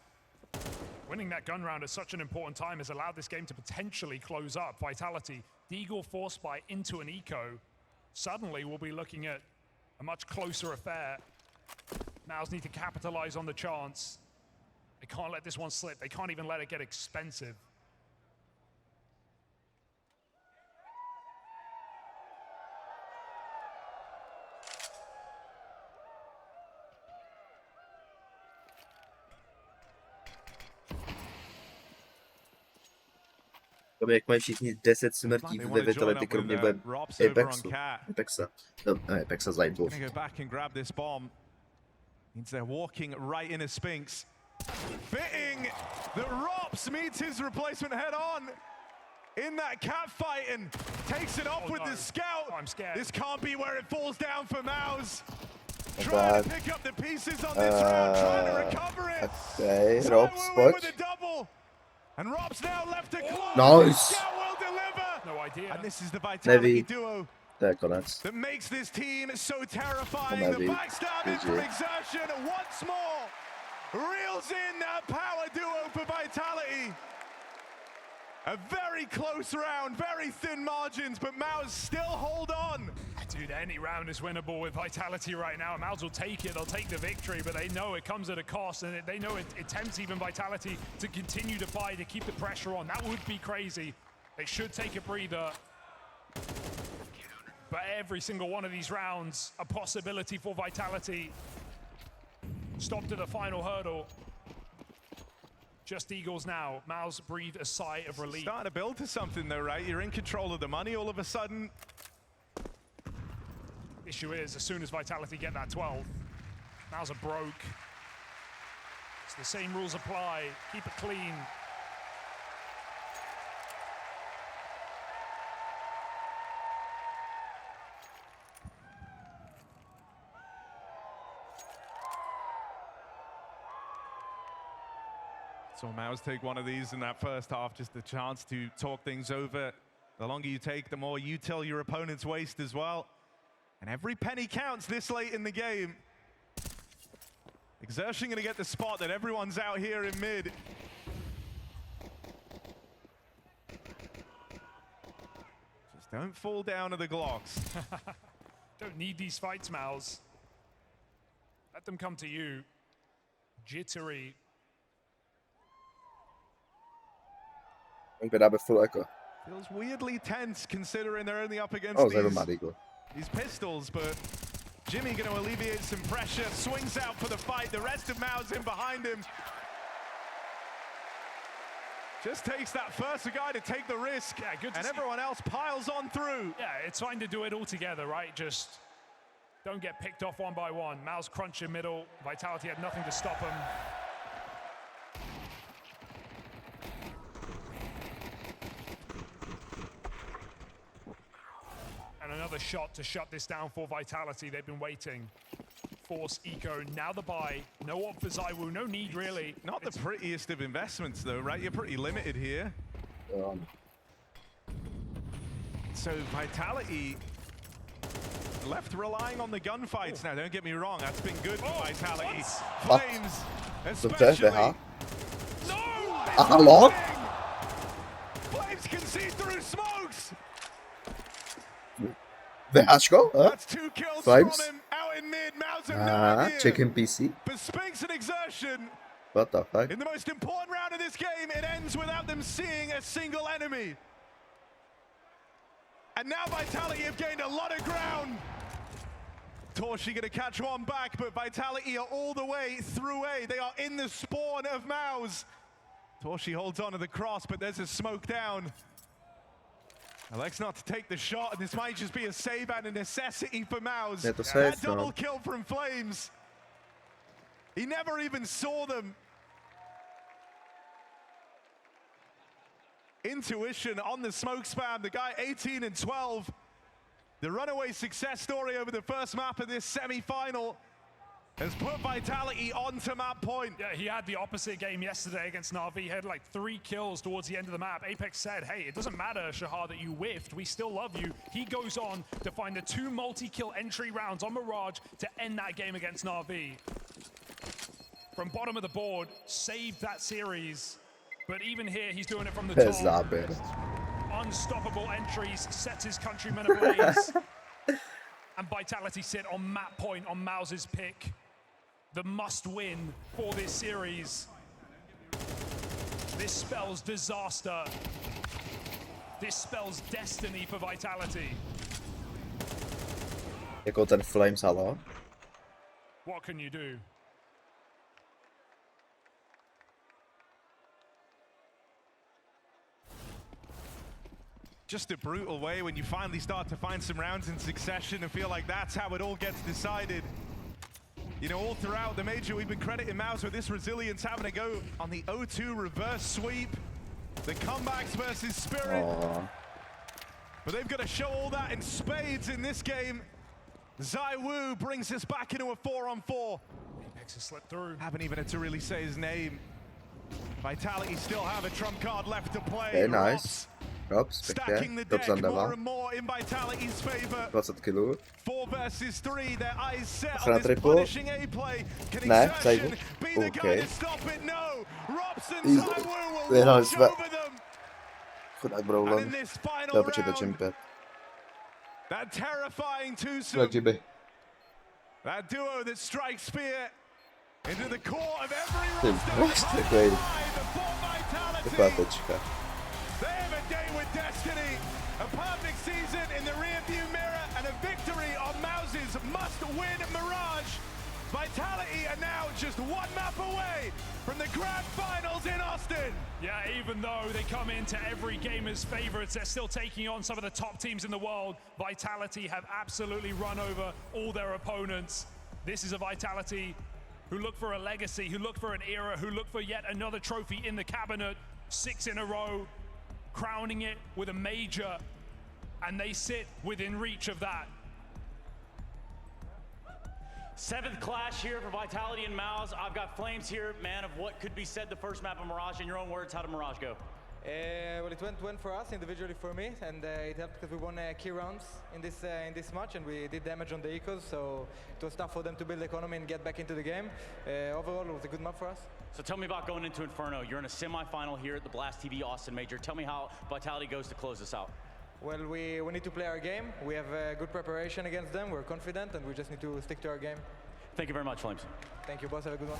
Winning that gun round at such an important time has allowed this game to potentially close up. Vitality, Deagle force buy into an eco. Suddenly, we'll be looking at a much closer affair. Mouz need to capitalize on the chance. They can't let this one slip. They can't even let it get expensive. Jak mají všichni 10 smrtí ve Vitality, kromě Apexa. No, Apexa zajdu. Go back and grab this bomb. Means they're walking right in a Sphinx. Fitting that Rops meets his replacement head on in that cat fight and takes it off with the scout. I'm scared. This can't be where it falls down for Mouz. Trying to pick up the pieces on this round, trying to recover it. Okay, Rops, with a double. And Rob's now left to close. Nice. Scout will deliver. No idea. And this is the Vitality duo To je konec. that makes this team so terrifying. The backstabbing from Exertion once more reels in that power duo for Vitality. A very close round, very thin margins, but Mouz still hold on. Dude, any round is winnable with Vitality right now. Mouz will take it, they'll take the victory, but they know it comes at a cost, and they know it tempts even Vitality to continue to fight, to keep the pressure on. That would be crazy. They should take a breather. But every single one of these rounds, a possibility for Vitality. Stopped at the final hurdle. Just Eagles now. Mouz breathe a sigh of relief. Starting to build to something though, right? You're in control of the money all of a sudden. Issue is, as soon as Vitality get that 12, Mouz are broke. So the same rules apply. Keep it clean. So Mouz take one of these in that first half, just a chance to talk things over. The longer you take, the more you tell your opponents waste as well. And every penny counts this late in the game. Exertion gonna get the spot that everyone's out here in mid. Just don't fall down to the Glocks. Don't need these fights, Mouz. Let them come to you. Jittery. Feels weirdly tense considering they're only up against these pistols, but Jimmy going to alleviate some pressure, swings out for the fight, the rest of Mouz in behind him. Just takes that first guy to take the risk, and everyone else piles on through. Yeah, it's fine to do it all together, right? Just don't get picked off one by one. Mouz crunch in middle. Vitality had nothing to stop him. And another shot to shut this down for Vitality. They've been waiting. Force eco, now the buy. No op for ZywOo, no need really. Not the prettiest of investments though, right? You're pretty limited here. So Vitality left relying on the gunfights now. Don't get me wrong, that's been good for Vitality. Flames, especially. No! Flames can see through smokes. That's 2 kills Flames. from him out in mid. Mouz have no idea. Chicken PC. But Sphinx and Exertion. What the fuck? In the most important round of this game, it ends without them seeing a single enemy. And now Vitality have gained a lot of ground. Torshi gonna catch one back, but Vitality are all the way through A. They are in the spawn of Mouz. Torshi holds on to the cross, but there's a smoke down. Elects not to take the shot, and this might just be a save and a necessity for Mouz. That double kill from Flames. He never even saw them. Intuition on the smoke spam. The guy 18 and 12. The runaway success story over the first map of this semi-final has put Vitality onto map point. Yeah, he had the opposite game yesterday against Na'Vi. He had like 3 kills towards the end of the map. Apex said, hey, it doesn't matter, Shahar, that you whiffed. We still love you. He goes on to find the 2 multi-kill entry rounds on Mirage to end that game against Na'Vi. from bottom of the board, saved that series. But even here, he's doing it from the Bez top. lábě. Unstoppable entries, sets his countrymen ablaze. And Vitality sit on map point on MongolZ's pick. The must win for this series. This spells disaster. This spells destiny for Vitality. Jako ten Flames, halo? What can you do? Just a brutal way when you finally start to find some rounds in succession and feel like that's how it all gets decided. You know, all throughout the major, we've been crediting Mouz with this resilience, having to go on the 0-2 reverse sweep. The comebacks versus Spirit. Aww. But they've got to show all that in spades in this game. ZywOo brings us back into a 4-on-4. Apex has slipped through. Haven't even had to really say his name. Vitality still have a trump card left to play. Okay, nice. Rops, stacking the deck more and more in Vitality's favor. 20 kg. 4 versus 3, their eyes set Gaan on this triple. punishing A play. Can Nee, Exertion zeker. be the guy Oké. to stop it? No. Robson Easy. ZywOo will Weer watch gaan over them. Goed And in uitbrouwen. this final Lopertje de round, jump. that terrifying Leuk twosome, GB. that duo that strikes fear into the core of every Tym, roster. właśnie, okej. Before Vitality. Wypłateczka. They have a day with destiny, a perfect season in the rearview mirror, and a victory on MongolZ's must-win Mirage. Vitality are now just one map away from the grand finals in Austin. Yeah, even though they come into every game as favorites, they're still taking on some of the top teams in the world. Vitality have absolutely run over all their opponents. This is a Vitality who look for a legacy, who look for an era, who look for yet another trophy in the cabinet. 6 in a row, crowning it with a major, and they sit within reach of that. 7th clash here for Vitality and Mouz. I've got Flames here, man, of what could be said the first map of Mirage. In your own words, how did Mirage go? Well, it went for us individually for me, and it helped because we won key rounds in this match, and we did damage on the ecos, so it was tough for them to build economy and get back into the game. Overall, it was a good map for us. So tell me about going into Inferno. You're in a semi-final here at the Blast TV Austin Major. Tell me how Vitality goes to close this out. Well, we need to play our game. We have good preparation against them. We're confident, and we just need to stick to our game. Thank you very much, Flames. Thank you, boss. Have a good one.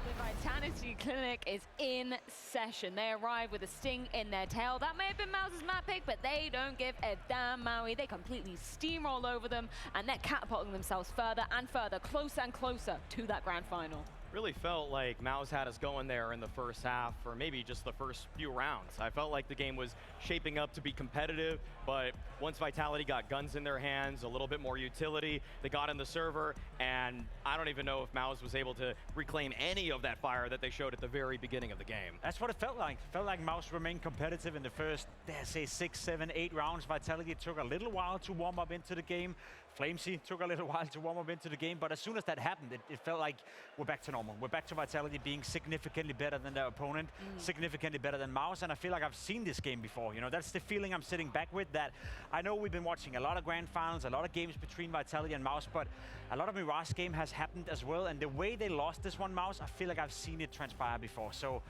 The Vitality Clinic is in session. They arrive with a sting in their tail. That may have been MongolZ's map pick, but they don't give a damn Maui. They completely steamroll over them, and they're catapulting themselves further and further, closer and closer to that grand final. Really felt like MongolZ had us going there in the first half, or maybe just the first few rounds. I felt like the game was shaping up to be competitive, but once Vitality got guns in their hands, a little bit more utility, they got in the server, and I don't even know if MongolZ was able to reclaim any of that fire that they showed at the very beginning of the game. That's what it felt like. It felt like MongolZ remained competitive in the first, dare say, 6, 7, 8 rounds. Vitality took a little while to warm up into the game. Flamesy took a little while to warm up into the game, but as soon as that happened, it felt like we're back to normal. We're back to Vitality being significantly better than their opponent, significantly better than MongolZ, and I feel like I've seen this game before. You know, that's the feeling I'm sitting back with, that I know we've been watching a lot of grand finals, a lot of games between Vitality and MongolZ, but a lot of Mirage game has happened as well, and the way they lost this one, MongolZ, I feel like I've seen it transpire before. So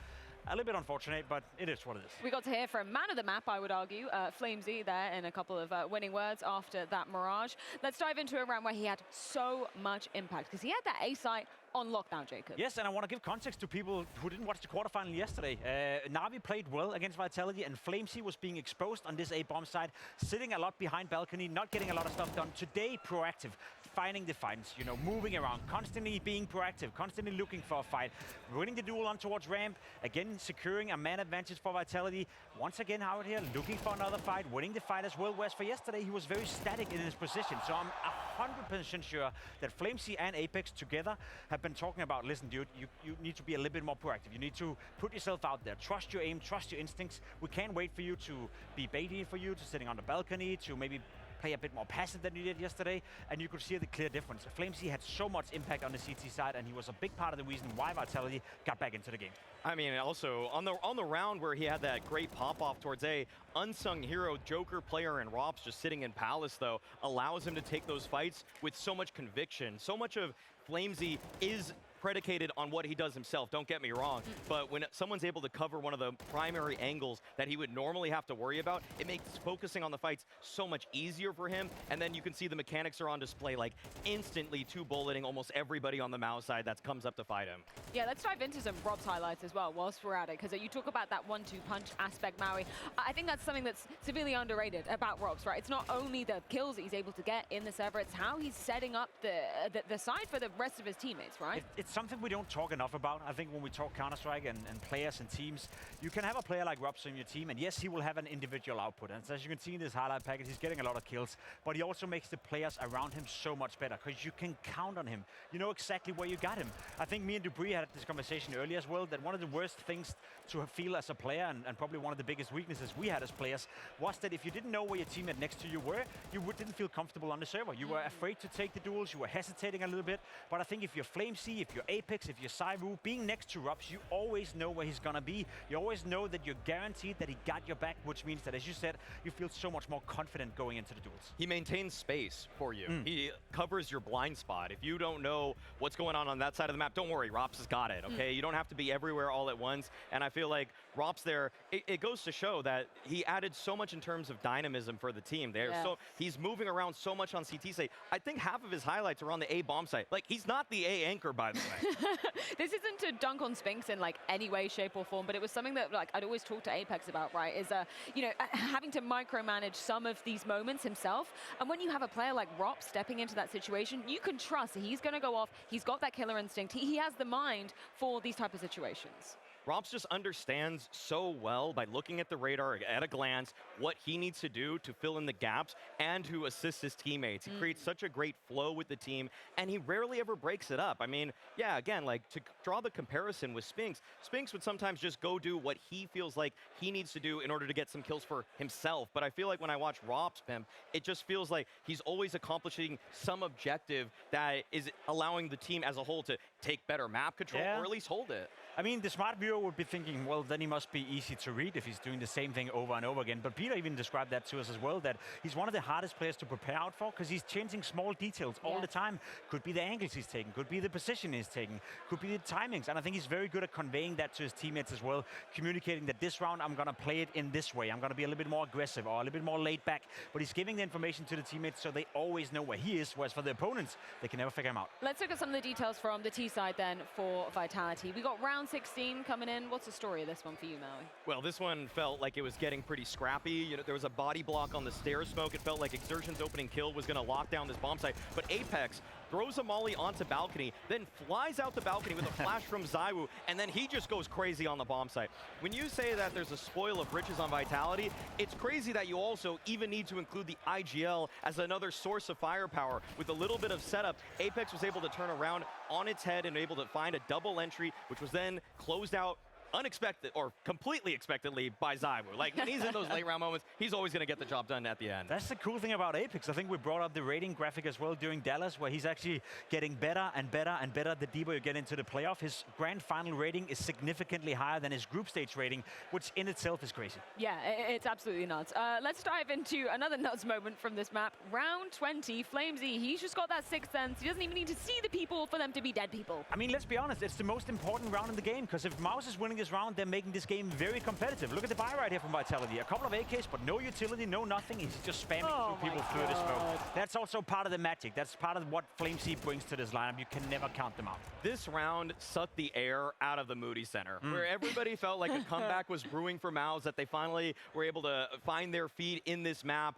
a little bit unfortunate, but it is what it is. We got to hear from man of the map, I would argue, FlameZ there in a couple of winning words after that Mirage. Let's dive into a round where he had so much impact, because he had that A site on lockdown, Jacob. Yes, and I want to give context to people who didn't watch the quarterfinal yesterday. Na'Vi played well against Vitality, and FlameZ was being exposed on this A-bomb side, sitting a lot behind balcony, not getting a lot of stuff done. Today, proactive, finding the fights, you know, moving around, constantly being proactive, constantly looking for a fight, winning the duel on towards ramp, again, securing a man advantage for Vitality. Once again, out here, looking for another fight, winning the fight as well, whereas for yesterday, he was very static in his position. So I'm 100% sure that FlameZ and Apex together have been talking about, listen, dude, you need to be a little bit more proactive. You need to put yourself out there. Trust your aim, trust your instincts. We can't wait for you to be baiting for you, to sitting on the balcony, to maybe play a bit more passive than he did yesterday, and you could see the clear difference. FlameZ had so much impact on the CT side, and he was a big part of the reason why Vitality got back into the game. I mean, also, on the round where he had that great pop-off towards A, unsung hero, Joker player, and Rops just sitting in Palace, though, allows him to take those fights with so much conviction. So much of FlameZ is predicated on what he does himself, don't get me wrong, but when someone's able to cover one of the primary angles that he would normally have to worry about, it makes focusing on the fights so much easier for him, and then you can see the mechanics are on display, like instantly two-bulleting almost everybody on the Mouz side that comes up to fight him. Yeah, let's dive into some Rob's highlights as well whilst we're at it, because you talk about that 1-2 punch aspect, Maui. I think that's something that's severely underrated about Rob's, right? It's not only the kills that he's able to get in the server, it's how he's setting up the side for the rest of his teammates, right? It's something we don't talk enough about. I think when we talk Counter-Strike and players and teams, you can have a player like Robs in your team, and yes, he will have an individual output. And as you can see in this highlight package, he's getting a lot of kills, but he also makes the players around him so much better, because you can count on him. You know exactly where you got him. I think me and Dupree had this conversation earlier as well, that one of the worst things to feel as a player, and probably one of the biggest weaknesses we had as players, was that if you didn't know where your teammate next to you were, you didn't feel comfortable on the server. You were afraid to take the duels, you were hesitating a little bit, but I think if you're FlameZ, if you're Apex, if you're ZywOo, being next to Robs, you always know where he's gonna be. You always know that you're guaranteed that he got your back, which means that, as you said, you feel so much more confident going into the duels. He maintains space for you. He covers your blind spot. If you don't know what's going on that side of the map, don't worry, Rops has got it, okay? You don't have to be everywhere all at once, and I feel like Rops there, it goes to show that he added so much in terms of dynamism for the team there. Yeah. So he's moving around so much on CT site. I think half of his highlights are on the A bomb site. Like, he's not the A anchor, by the way. This isn't to dunk on Spinks in like any way, shape or form, but it was something that like I'd always talk to Apex about, right? Is you know, having to micromanage some of these moments himself. And when you have a player like Rops stepping into that situation, you can trust he's going to go off. He's got that killer instinct. He has the mind for these type of situations. Rops just understands so well by looking at the radar at a glance what he needs to do to fill in the gaps and to assist his teammates. He creates such a great flow with the team, and he rarely ever breaks it up. I mean, yeah, again, like to draw the comparison with Spinks, Spinks would sometimes just go do what he feels like he needs to do in order to get some kills for himself. But I feel like when I watch Rops Pimp, it just feels like he's always accomplishing some objective that is allowing the team as a whole to take better map control or at least hold it. I mean, the smart viewer would be thinking, well, then he must be easy to read if he's doing the same thing over and over again. But Peter even described that to us as well, that he's one of the hardest players to prepare out for, because he's changing small details all the time. Could be the angles he's taking, could be the position he's taking, could be the timings. And I think he's very good at conveying that to his teammates as well, communicating that this round I'm going to play it in this way. I'm going to be a little bit more aggressive or a little bit more laid back. But he's giving the information to the teammates so they always know where he is, whereas for the opponents, they can never figure him out. Let's look at some of the details from the T side then for Vitality. We got round 16 coming in. What's the story of this one for you, Maui? Well, this one felt like it was getting pretty scrappy. You know, there was a body block on the stairs smoke. It felt like Exertion's opening kill was going to lock down this bomb site. But Apex throws a molly onto balcony, then flies out the balcony with a flash from ZywOo, and then he just goes crazy on the bomb site. When you say that there's a spoil of riches on Vitality, it's crazy that you also even need to include the IGL as another source of firepower. With a little bit of setup, Apex was able to turn around on its head and able to find a double entry, which was then closed out unexpected or completely expectedly by ZywOo. Like, when he's in those late round moments, he's always going to get the job done at the end. That's the cool thing about Apex. I think we brought up the rating graphic as well during Dallas, where he's actually getting better and better and better the deeper you get into the playoff. His grand final rating is significantly higher than his group stage rating, which in itself is crazy. Yeah, it's absolutely nuts. Let's dive into another nuts moment from this map. Round 20, FlameZ, he's just got that sixth sense. He doesn't even need to see the people for them to be dead people. I mean, let's be honest, it's the most important round in the game, because if Mouz is winning this round, they're making this game very competitive. Look at the buy right here from Vitality. A couple of AKs, but no utility, no nothing. He's just spamming through people through the smoke. That's also part of the magic. That's part of what FlameZ brings to this lineup. You can never count them out. This round sucked the air out of the Moody Center, where everybody felt like a comeback was brewing for Mouz, that they finally were able to find their feet in this map.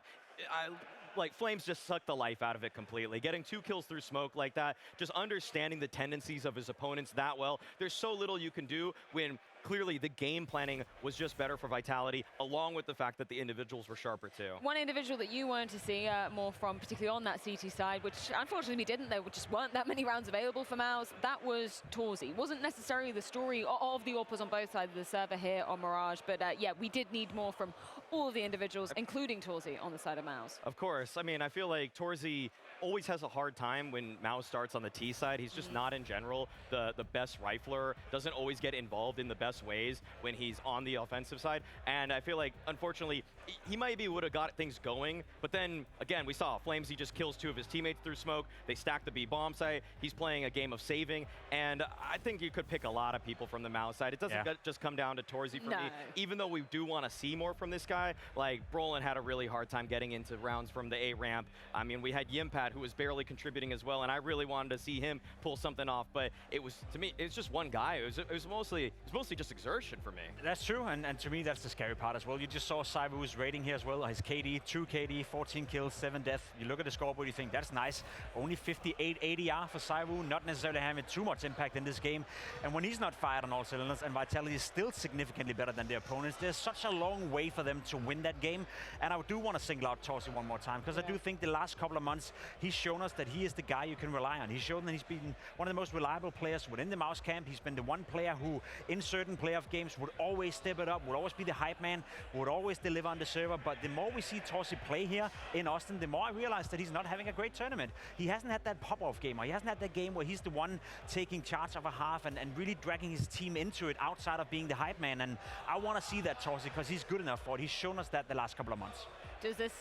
Like, Flames just sucked the life out of it completely. Getting 2 kills through smoke like that, just understanding the tendencies of his opponents that well. There's so little you can do when clearly the game planning was just better for Vitality, along with the fact that the individuals were sharper too. One individual that you wanted to see more from, particularly on that CT side, which unfortunately we didn't, there just weren't that many rounds available for Mouz, that was torZ. Wasn't necessarily the story of the AWPers on both sides of the server here on Mirage, but yeah, we did need more from all of the individuals, including torZ on the side of Mouz. Of course. I mean, I feel like torZ always has a hard time when Mouz starts on the T side. He's just not, in general, the best rifler, doesn't always get involved in the best ways when he's on the offensive side. And I feel like, unfortunately, he maybe would have got things going, but then, again, we saw Flames, he just kills 2 of his teammates through smoke. They stack the B bomb site. He's playing a game of saving, and I think you could pick a lot of people from the Mouz side. It doesn't just come down to torZ for me, even though we do want to see more from this guy. Like, Brolin had a really hard time getting into rounds from the A ramp. I mean, we had Yimpat, who was barely contributing as well, and I really wanted to see him pull something off, but it was, to me, it's just one guy. It was mostly just exertion for me. That's true, and to me, that's the scary part as well. You just saw ZywOo's rating here as well. His KD, 2 KD, 14 kills, 7 deaths. You look at the scoreboard, you think, that's nice. Only 58 ADR for ZywOo, not necessarily having too much impact in this game. And when he's not fired on all cylinders, and Vitality is still significantly better than their opponents, there's such a long way for them to win that game. And I do want to single out torZ one more time, because I do think the last couple of months, he's shown us that he is the guy you can rely on. He's shown that he's been one of the most reliable players within the Mouz camp. He's been the one player who, in certain playoff games, would always step it up, would always be the hype man, would always deliver on the server. But the more we see torZ play here in Austin, the more I realize that he's not having a great tournament. He hasn't had that pop-off game, or he hasn't had that game where he's the one taking charge of a half and really dragging his team into it outside of being the hype man. And I want to see that torZ, because he's good enough for it. He's shown us that the last couple of months. Does this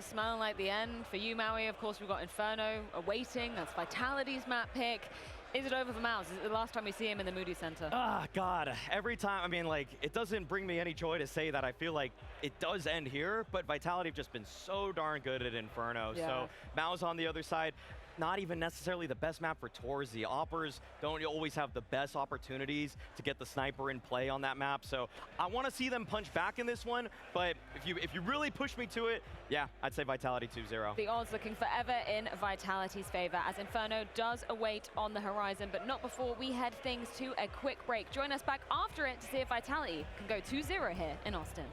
smell like the end for you, Maui? Of course, we've got Inferno awaiting. That's Vitality's map pick. Is it over for Mouz? Is it the last time we see him in the Moody Center? Ah, God. Every time, I mean, like, it doesn't bring me any joy to say that. I feel like it does end here, but Vitality have just been so darn good at Inferno. Yeah. So Mouz on the other side, not even necessarily the best map for torZ. AWPers don't always have the best opportunities to get the sniper in play on that map. So I want to see them punch back in this one, but if you really push me to it, yeah, I'd say Vitality 2-0. The odds looking forever in Vitality's favor, as Inferno does await on the horizon, but not before we head things to a quick break. Join us back after it to see if Vitality can go 2-0 here in Austin.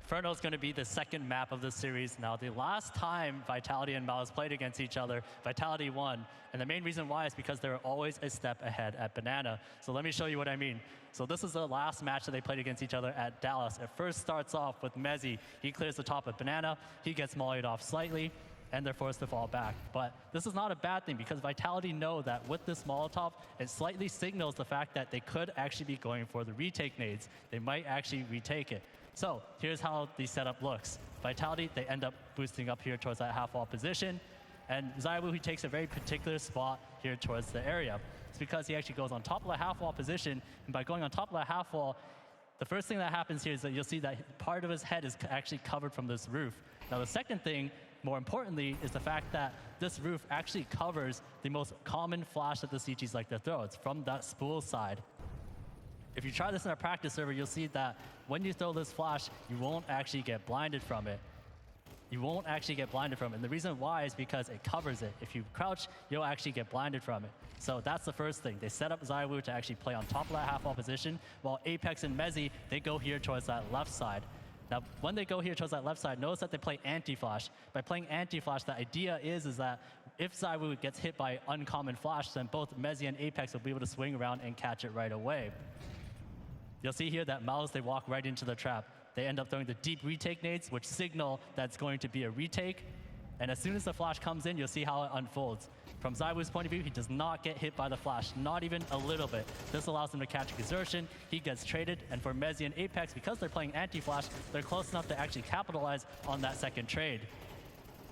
Inferno is going to be the second map of the series. Now, the last time Vitality and MongolZ played against each other, Vitality won. And the main reason why is because they were always a step ahead at Banana. So let me show you what I mean. So this is the last match that they played against each other at Dallas. It first starts off with MongolZ. He clears the top of Banana. He gets mollied off slightly, and they're forced to fall back. But this is not a bad thing because Vitality know that with this Molotov, it slightly signals the fact that they could actually be going for the retake nades. They might actually retake it. So here's how the setup looks. Vitality, they end up boosting up here towards that half wall position. And ZywOo, he takes a very particular spot here towards the area. It's because he actually goes on top of the half wall position. And by going on top of the half wall, the first thing that happens here is that you'll see that part of his head is actually covered from this roof. Now the second thing, more importantly, is the fact that this roof actually covers the most common flash that the CGs like to throw. It's from that spool side. If you try this in a practice server, you'll see that when you throw this flash, you won't actually get blinded from it. You won't actually get blinded from it. And the reason why is because it covers it. If you crouch, you'll actually get blinded from it. So that's the first thing. They set up ZywOo to actually play on top of that half wall position, while Apex and MongolZ, they go here towards that left side. Now, when they go here towards that left side, notice that they play anti-flash. By playing anti-flash, the idea is that if ZywOo gets hit by uncommon flash, then both MongolZ and Apex will be able to swing around and catch it right away. You'll see here that MongolZ, they walk right into the trap. They end up throwing the deep retake nades, which signal that it's going to be a retake. And as soon as the flash comes in, you'll see how it unfolds. From ZywOo's point of view, he does not get hit by the flash, not even a little bit. This allows him to catch exertion. He gets traded. And for MongolZ and Apex, because they're playing anti-flash, they're close enough to actually capitalize on that second trade.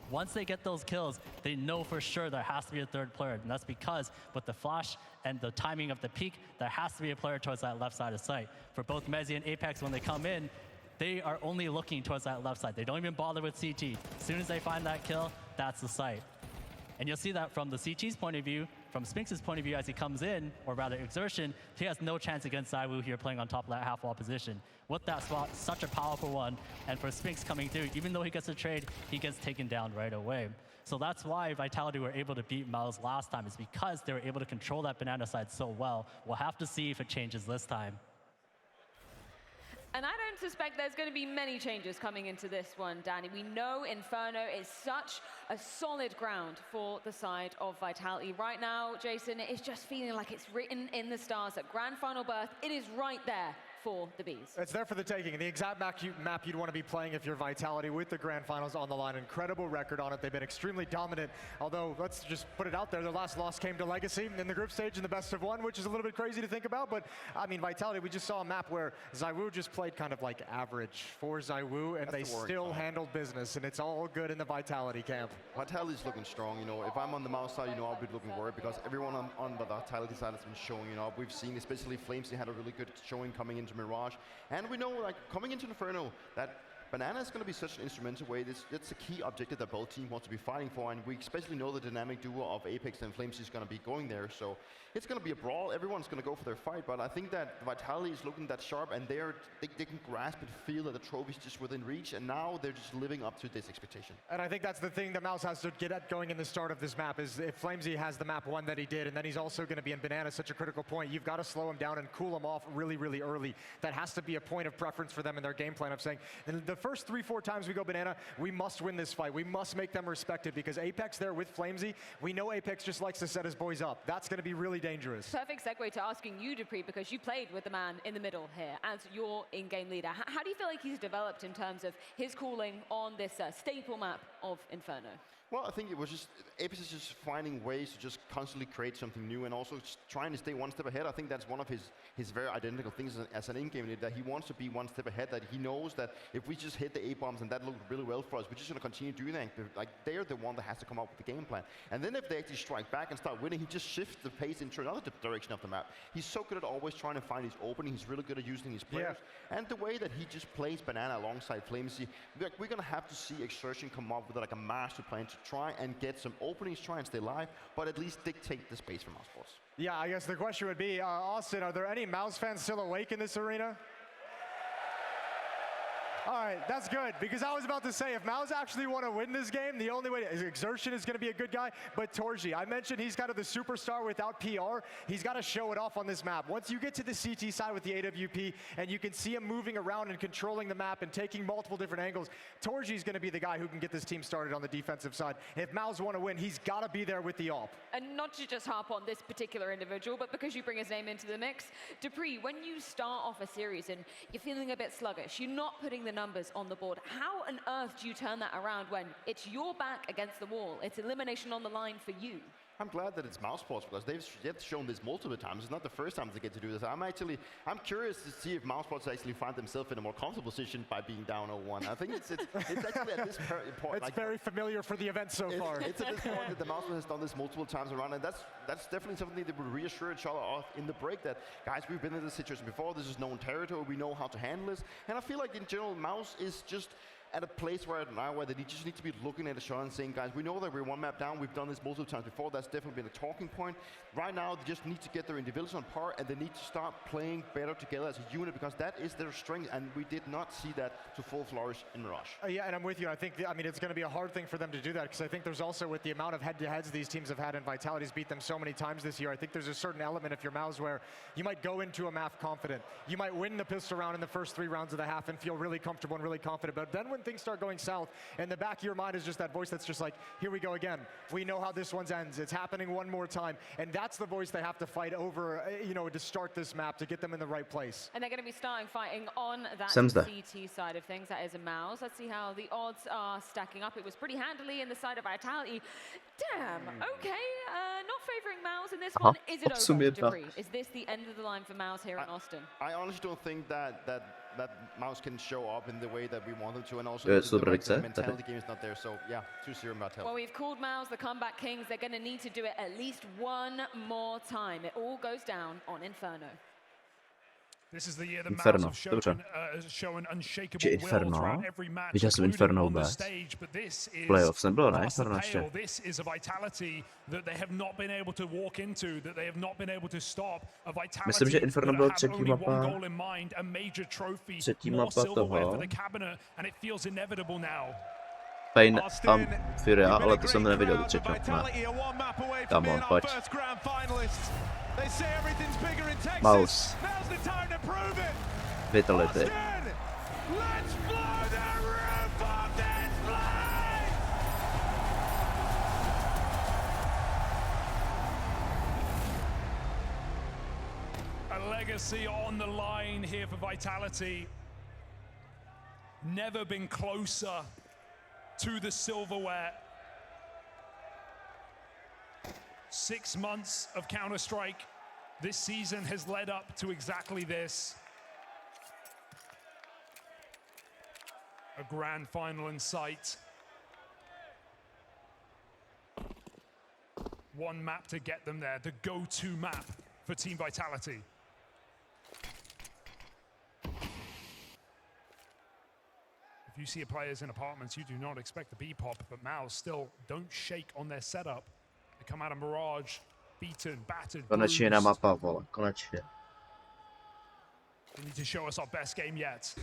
Once they get those kills, they know for sure there has to be a third player. And that's because with the flash and the timing of the peak, there has to be a player towards that left side of sight. For both MongolZ and Apex, when they come in, they are only looking towards that left side. They don't even bother with CT. As soon as they find that kill, that's the site. And you'll see that from the CT's point of view, from Spinx's point of view as he comes in, or rather exertion, he has no chance against ZywOo here playing on top of that half wall position. With that spot, such a powerful one, and for Spinx coming through, even though he gets a trade, he gets taken down right away. So that's why Vitality were able to beat MongolZ last time, is because they were able to control that banana side so well. We'll have to see if it changes this time. And I don't suspect there's going to be many changes coming into this one, Danny. We know Inferno is such a solid ground for the side of Vitality. Right now, Jason, it's just feeling like it's written in the stars that Grand Final Berth, it is right there for the Bees. It's there for the taking. The exact map you'd want to be playing if you're Vitality, with the Grand Finals on the line. Incredible record on it. They've been extremely dominant, although let's just put it out there, their last loss came to Legacy in the group stage in the best of one, which is a little bit crazy to think about, but I mean, Vitality, we just saw a map where ZywOo just played kind of like average for ZywOo, and they still handled business, and it's all good in the Vitality camp. Vitality's looking strong, you know. If I'm on the MongolZ side, you know, I'll be looking worried because everyone on the Vitality side has been showing, you know. We've seen, especially Flames, they had a really good showing coming into Mirage. And we know, like, coming into Inferno, that Banana is going to be such an instrumental way. That's a key objective that both teams want to be fighting for, and we especially know the dynamic duo of Apex and Flames is going to be going there. So it's going to be a brawl. Everyone's going to go for their fight, but I think that Vitality is looking that sharp, and they can grasp and feel that the trophy's just within reach, and now they're just living up to this expectation. And I think that's the thing that MongolZ has to get at going in the start of this map, is if Flamesy has the map one that he did, and then he's also going to be in Banana, such a critical point, you've got to slow him down and cool him off really, really early. That has to be a point of preference for them in their game plan of saying, in the first 3-4 times we go Banana, we must win this fight. We must make them respected, because Apex there with Flamesy, we know Apex just likes to set his boys up. That's going to be really dangerous. Perfect segue to asking you, Dupree, because you played with the man in the middle here as your in-game leader. How do you feel like he's developed in terms of his calling on this staple map of Inferno? Well, I think it was just, Apex is just finding ways to just constantly create something new and also just trying to stay one step ahead. I think that's one of his very identical things as an in-game leader, that he wants to be one step ahead, that he knows that if we just hit the A-bombs and that looked really well for us, we're just going to continue doing that. Like, they're the one that has to come up with the game plan. And then if they actually strike back and start winning, he just shifts the pace into another direction of the map. He's so good at always trying to find his opening. He's really good at using his players. Yeah. And the way that he just plays Banana alongside Flamesy, we're going to have to see Exertion come up with like a master plan to try and get some openings, try and stay live, but at least dictate the space from our sports. Yeah, I guess the question would be, Austin, are there any MongolZ fans still awake in this arena? All right, that's good, because I was about to say, if Mouz actually want to win this game, the only way Exertion is going to be a good guy, but Torji, I mentioned he's kind of the superstar without PR. He's got to show it off on this map. Once you get to the CT side with the AWP, and you can see him moving around and controlling the map and taking multiple different angles, Torji's going to be the guy who can get this team started on the defensive side. If Mouz want to win, he's got to be there with the AWP. And not to just harp on this particular individual, but because you bring his name into the mix, Dupree, when you start off a series and you're feeling a bit sluggish, you're not putting the numbers on the board. How on earth do you turn that around when it's your back against the wall? It's elimination on the line for you. I'm glad that it's Mouz Sports because they've yet shown this multiple times. It's not the first time they get to do this. I'm curious to see if Mouz Sports actually find themselves in a more comfortable position by being down 0-1. I think it's actually at this point. It's like, very familiar for the event so far. It's at this point that the Mouz has done this multiple times around, and that's definitely something that would reassure each other of in the break that, guys, we've been in this situation before. This is known territory. We know how to handle this. And I feel like in general, Mouz is just at a place where they just need to be looking at each other and saying, guys, we know that we're one map down. We've done this multiple times before. That's definitely been a talking point. Right now, they just need to get their individuals on par, and they need to start playing better together as a unit, because that is their strength, and we did not see that to full flourish in Mirage. Yeah, and I'm with you. I think, it's going to be a hard thing for them to do that, because I think there's also, with the amount of head-to-heads these teams have had, and Vitality's beat them so many times this year, I think there's a certain element if you're Mouz where you might go into a map confident. You might win the pistol round in the first 3 rounds of the half and feel really comfortable and really confident. But then when things start going south, in the back of your mind is just that voice that's just like, here we go again. We know how this one ends. It's happening one more time. And that's the voice they have to fight over, to start this map, to get them in the right place. And they're going to be fighting on that CT side of things. That is a Mouz. Let's see how the odds are stacking up. It was pretty handily in the side of Vitality. Damn, okay. Not favoring Mouz in this one. Is it over, Dupree? Is this the end of the line for Mouz here in Austin? I honestly don't think that Mouz can show up in the way that we want them to, and also the mentality game is not there. So yeah, 2-0 Vitality. Well, we've called Mouz the comeback kings. They're going to need to do it at least one more time. It all goes down on Inferno. This is the year that Mouz have shown unshakable will throughout every match, including on the stage, but this is This is a Vitality that they have not been able to walk into, that they have not been able to stop. A Vitality that have only one goal in mind, a major trophy, more silverware for the cabinet, and it feels inevitable now. Fajn Furia, ale to jsem neviděl do třetího. Come on, pojď. Mouz. Vitality. A legacy on the line here for Vitality. Never been closer to the silverware. 6 months of Counter-Strike this season has led up to exactly this. A grand final in sight. One map to get them there, the go-to map for Team Vitality. If you see players in apartments, you do not expect the B-pop, but Mouz still don't shake on their setup. They come out of Mirage, beaten, battered, Konečně na mapa, vole, konečně. They need to show us our best game yet.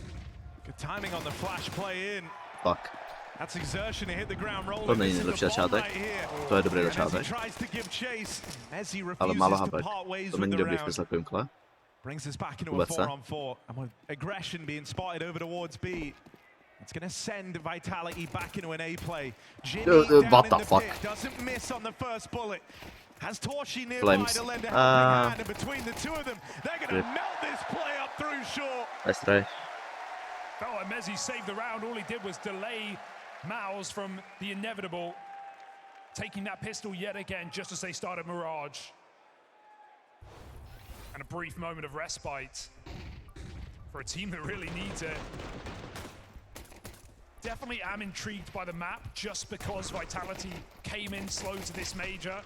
Good timing on the flash play in. Fuck. That's Exertion, he hit the ground rolling. To není nejlepší začátek. To je dobrý začátek. Ale málo hapek. To není dobrý v takovém kole. Brings us back into a 4-on-4. And with aggression being spotted over towards B, it's going to send Vitality back into an A play. Jimmy what the fuck? Doesn't miss on the first bullet. Has Torshi nearby to lend a helping hand, and between the two of them, they're going to melt this play up through short. Nice try. Felt like Mezzi saved the round. All he did was delay Mouz from the inevitable, taking that pistol yet again just as they started Mirage. And a brief moment of respite for a team that really needs it. Definitely am intrigued by the map just because Vitality came in slow to this major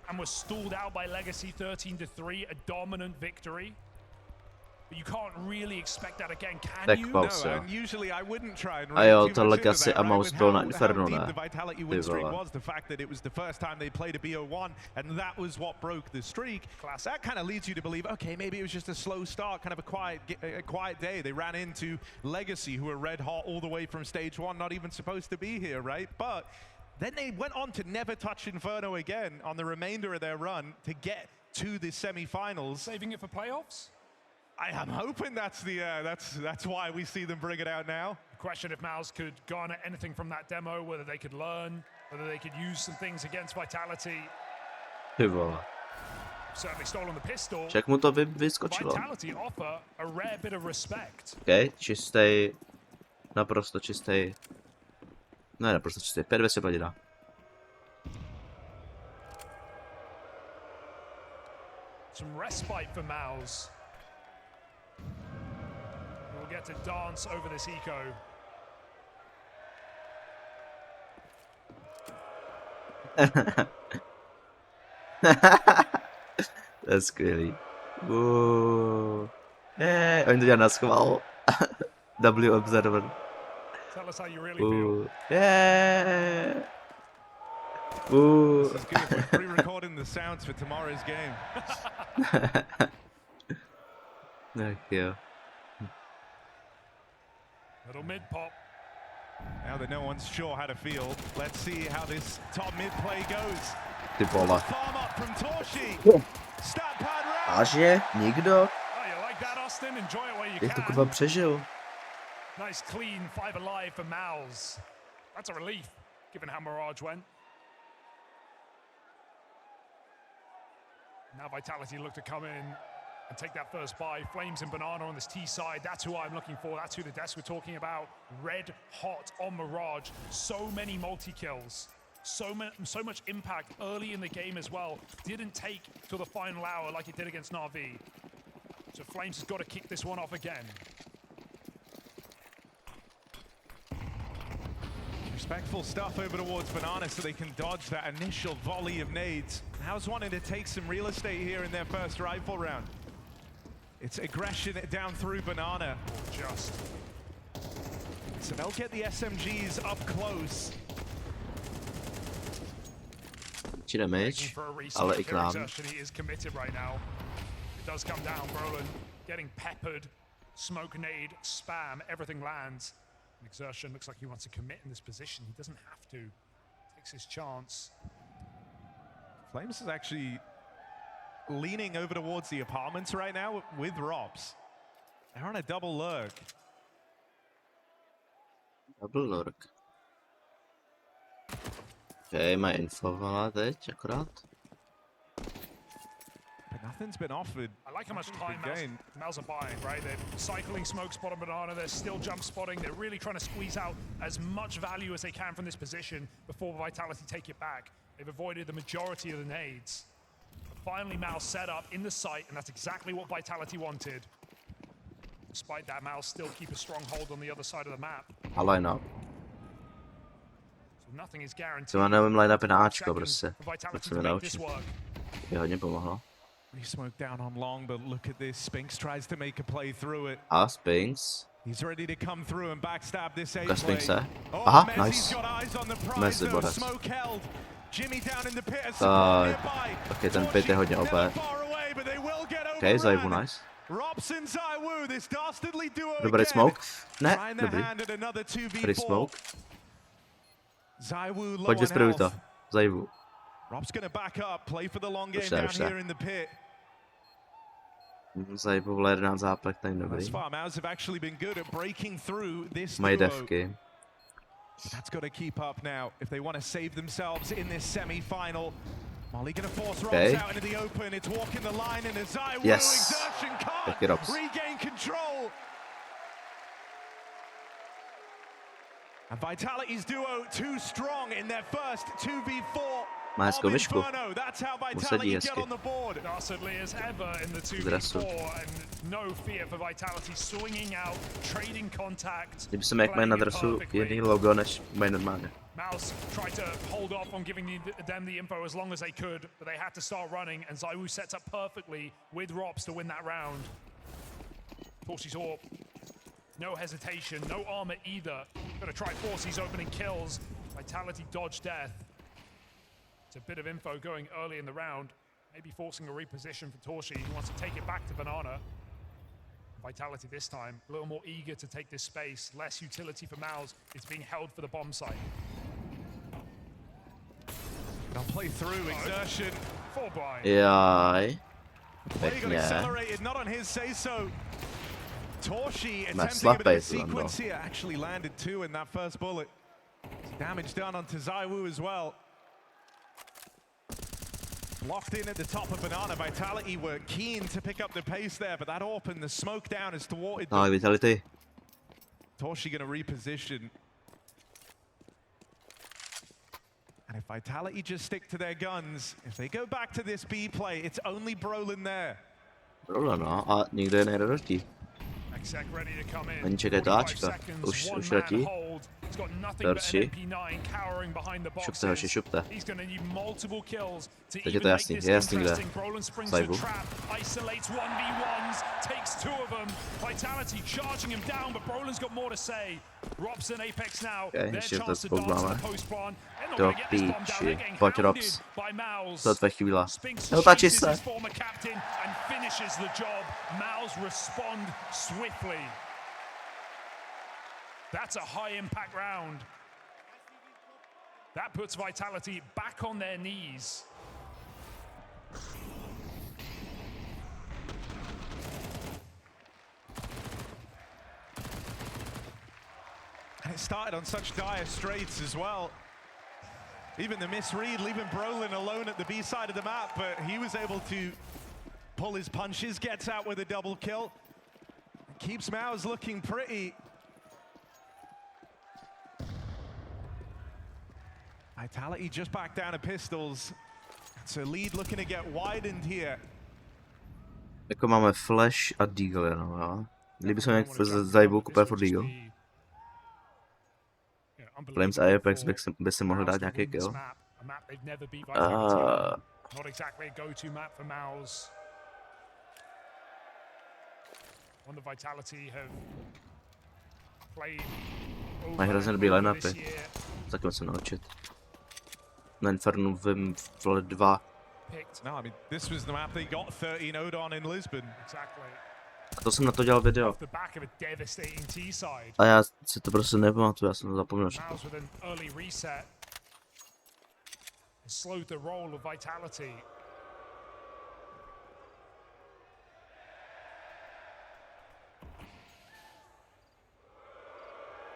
and was stalled out by Legacy 13-3, a dominant victory. but you can't really expect that again, can Tak you? pausa. And usually I wouldn't try and A read jo, too tohle much into asi that, a right? Mouz With byl na how Infernu, deep ne? the Vitality Ty win streak vole. was, the fact that it was the first time they played a BO1, and that was what broke the streak. That kind of leads you to believe, okay, maybe it was just a slow start, kind of a quiet day. They ran into Legacy, who were red hot all the way from stage 1, not even supposed to be here, right? But then they went on to never touch Inferno again on the remainder of their run to get to the semi-finals. Saving it for playoffs? I am hoping that's the that's why we see them bring it out now. The question if MongolZ could garner anything from that demo, whether they could learn, whether they could use some things against Vitality. Ty vole. Certainly stolen the pistol. Však mu to vyskočilo. Vitality offer a rare bit of respect. OK, čistý. Naprosto čistý. Ne, naprosto čistý. 5-2 padina. Some respite for MongolZ. We'll get to dance over this eco. To je skvělý. Oni to dělají na schvál. W Observer. Tell us how you really feel. This is good. We're pre-recording the sounds for tomorrow's game. Tak jo. Little mid pop. Now that no one's sure how to feel, let's see how this top mid play goes. Ty vole. Farm up from Torshi. Stat pad round. Vážně? Nikdo? Oh, you like that, Austin? Enjoy it where you Jak to can. kurva přežil? Nice clean 5 alive for MongolZ. That's a relief, given how Mirage went. Now Vitality look to come in and take that first buy. Flames and Banana on this T side. That's who I'm looking for. That's who the desk were talking about. Red hot on Mirage. So many multi-kills. So much impact early in the game as well. Didn't take to the final hour like it did against Na'Vi. So Flames has got to kick this one off again. Respectful stuff over towards Banana so they can dodge that initial volley of nades. MongolZ wanting to take some real estate here in their first rifle round. It's aggression down through Banana. Just. So they'll get the SMGs up close. Či damage, ale i k nám. He is committed right now. It does come down, Brolin getting peppered. Smoke, nade, spam, everything lands. Exertion looks like he wants to commit in this position. He doesn't have to. Takes his chance. Flames is actually leaning over towards the apartments right now with Robs. They're on a double lurk. Double lurk. Okay, má infovala teď akorát. But nothing's been offered. I like how much time MongolZ are buying, right? They're cycling smoke spot on Banana, they're still jump spotting, they're really trying to squeeze out as much value as they can from this position before Vitality take it back. They've avoided the majority of the nades. But finally, MongolZ set up in the site, and that's exactly what Vitality wanted. Despite that, MongolZ still keep a strong hold on the other side of the map. A line-up. So nothing is guaranteed. Co já nevím, line-upy na Ačko prostě. Tak Vitality se mi to make naučit. this work. Je hodně pomohlo. We smoke down on long, but look at this. Spinks tries to make a play through it. A Spinks. He's ready to come through and backstab this A Ukaž play. Spinkse. Oh, Aha, Mezzi's nice. got eyes on the prize, Mezzi though. bodec. Smoke held. Jimmy down in the pit. Ok, ten pit je hodně OP. Ok, Zaivu nice. Robson Zaiwu, this dastardly duo Dobrý smoke. Ne, Trying dobrý. their hand at another 2v4. Dobrý smoke. Zaiwu low Pojď on vyspravuj to. health. Zaivu. Rob's gonna back up, play for the long game Už down ne. here in the pit. Zaivu vole 11 záplek, ten Thus dobrý. far, MongolZ have actually been good at breaking through this Mají duo. devky. But that's got to keep up now if they want to save themselves in this semi-final. Molly going to force Robs out into the open. It's walking the line and a Zaiwu exertion can't regain control. And Vitality's duo too strong in their first 2v4. Má hezkou myšku. That's how Usadí Vitality hezky. get on the board. Dastardly as ever in the Zrazu. 2v4 and no fear for Vitality swinging out, trading contact. Líbí se mi, jak mají na dresu jiný logo, než mají normálně. MongolZ tried to hold off on giving them the info as long as they could, but they had to start running, and Zaiwu sets up perfectly with Robs to win that round. Torshi's AWP. No hesitation, no armor either. Gonna try force these opening kills. Vitality dodge death. It's a bit of info going early in the round. Maybe forcing a reposition for Torshi. He wants to take it back to Banana. Vitality this time, a little more eager to take this space. Less utility for Mouz. It's being held for the bomb site. They'll play through exertion. For Brian. Yeah. He got accelerated, not on his say-so. Torshi Men attempting a bit of a släpper sequence here. Actually landed 2 in that first bullet. Damage done onto ZywOo as well. Locked in at the top of Banana. Vitality were keen to pick up the pace there, but that AWP and the smoke down has thwarted them. Vitality. Torshi going to reposition. And if Vitality just stick to their guns, if they go back to this B play, it's only Brolin there. Brolin, no. A nikdo je nejde dostí. Oni čekají to Ačka. Už letí. Další. Šupte hoši, šupte. Teď je to jasný, kde. Zajbu. Okay, ještě to spolkláme. Do píči. Pojď Robs. To je tvoje chvíle. Neotáči se. That's a high impact round. That puts Vitality back on their knees. And it started on such dire straits as well. Even the misread, leaving Brolin alone at the B side of the map, but he was able to pull his punches, gets out with a double kill. Keeps Mouz looking pretty. Vitality just back down to pistols. So lead looking to get widened here. Jako máme Flash a Deagle jenom, jo. Kdyby jsme nějak zajbou kupé for Deagle. Flames a Apex by se mohl dát nějaký kill. Not exactly a go-to map for Mouz. One the Vitality have played. Mají hrozně dobrý line-upy. Tak se naučit. Na Infernu v Vole 2. No, I mean, this was the map they got 13 Odon in Lisbon. A to jsem na to dělal video. A já si to prostě nepamatuju, já jsem to zapomněl.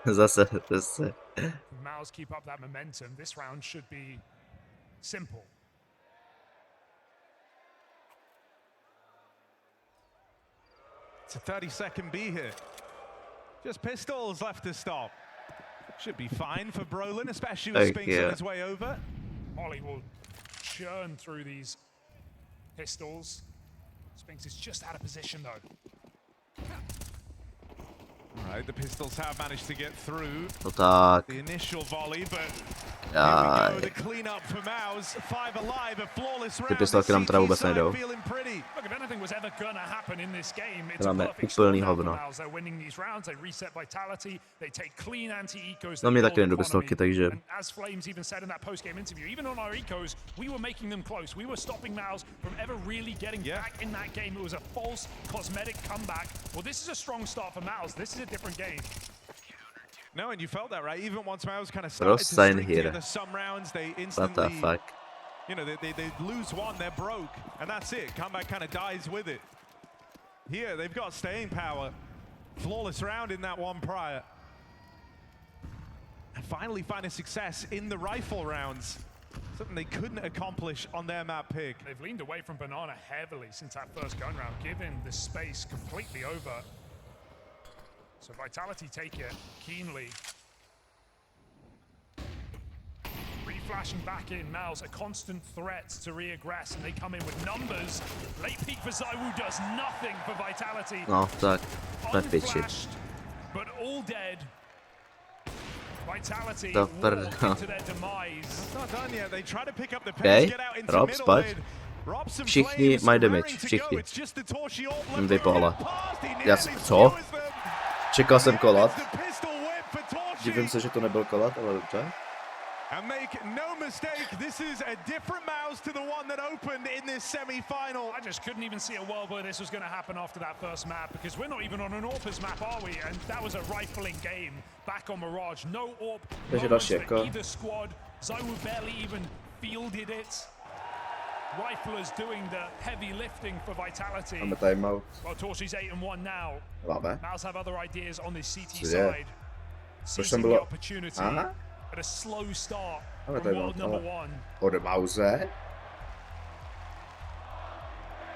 Zase. Mouz keep up that momentum. This round should be simple. It's a 30-second B here. Just pistols left to stop. Should be fine for Brolin, especially with Spinks on his way over. Ollie will churn through these pistols. Spinks is just out of position though. All right, the pistols have managed to get through the initial volley, but here we go, the cleanup for Mouz. 5 alive, a flawless round. Ty pistolky nám teda vůbec nejdou. Look, if anything was ever gonna happen in this game, it's a perfect start for Mouz. They're winning these rounds, they reset Vitality, they take clean anti-ecos. No mě taky nejdou pistolky, takže... As Flames even said in that post-game interview, even on our ecos, we were making them close. We were stopping Mouz from ever really getting back in that game. It was a false cosmetic comeback. Well, this is a strong start for Mouz. This is a different game. No, and you felt that, right? Even once Mouz kind of started to string together some rounds, they instantly... What the fuck? You know, they lose one, they're broke, and that's it. Comeback kind of dies with it. Here, they've got staying power. Flawless round in that one prior. And finally find a success in the rifle rounds. Something they couldn't accomplish on their map pick. They've leaned away from Banana heavily since that first gun round, giving the space completely over. So Vitality take it keenly. Re-flashing back in, Mouz a constant threat to re-aggress, and they come in with numbers. Late peek for ZywOo does nothing for Vitality. No, tak, Unflashed, but all dead. Vitality walk into their demise. It's not done yet. They try to pick up the pace, get out into middle mid. Všichni mají damage, všichni. Vypala. Já co? Čekal jsem kolat. Divím se, že to nebyl kolat, ale dobře. And make no mistake, this is a different Mouz to the one that opened in this semi-final. I just couldn't even see a world where this was going to happen after that first map, because we're not even on an AWPers map, are we? And that was a rifling game back on Mirage. No AWP moments for either squad. ZywOo barely even fielded it. Riflers doing the heavy lifting for Vitality. Máme timeout. Well, Torshi's 8-1 now. Máme. Mouz have other ideas on this CT side. Proč tam bylo? Aha. At a slow start Máme from world timeout, number ale 1. od MongolZ.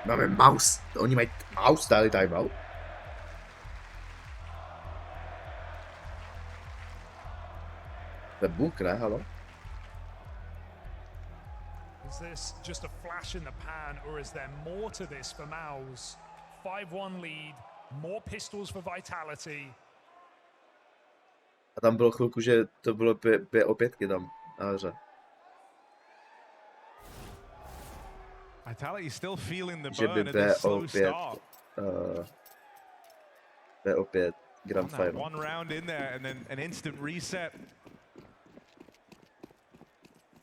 Máme Mouz. Oni mají Mouz, dali timeout. To je buk, ne? Halo? Is this just a flash in the pan, or is there more to this for Mouz? 5-1 lead, more pistols for Vitality. A tam bylo chvilku, že to bylo opětky tam na hře. Vitality still feeling the Že by burn at this slow start. P5 Grand Final. One round in there and then an instant reset.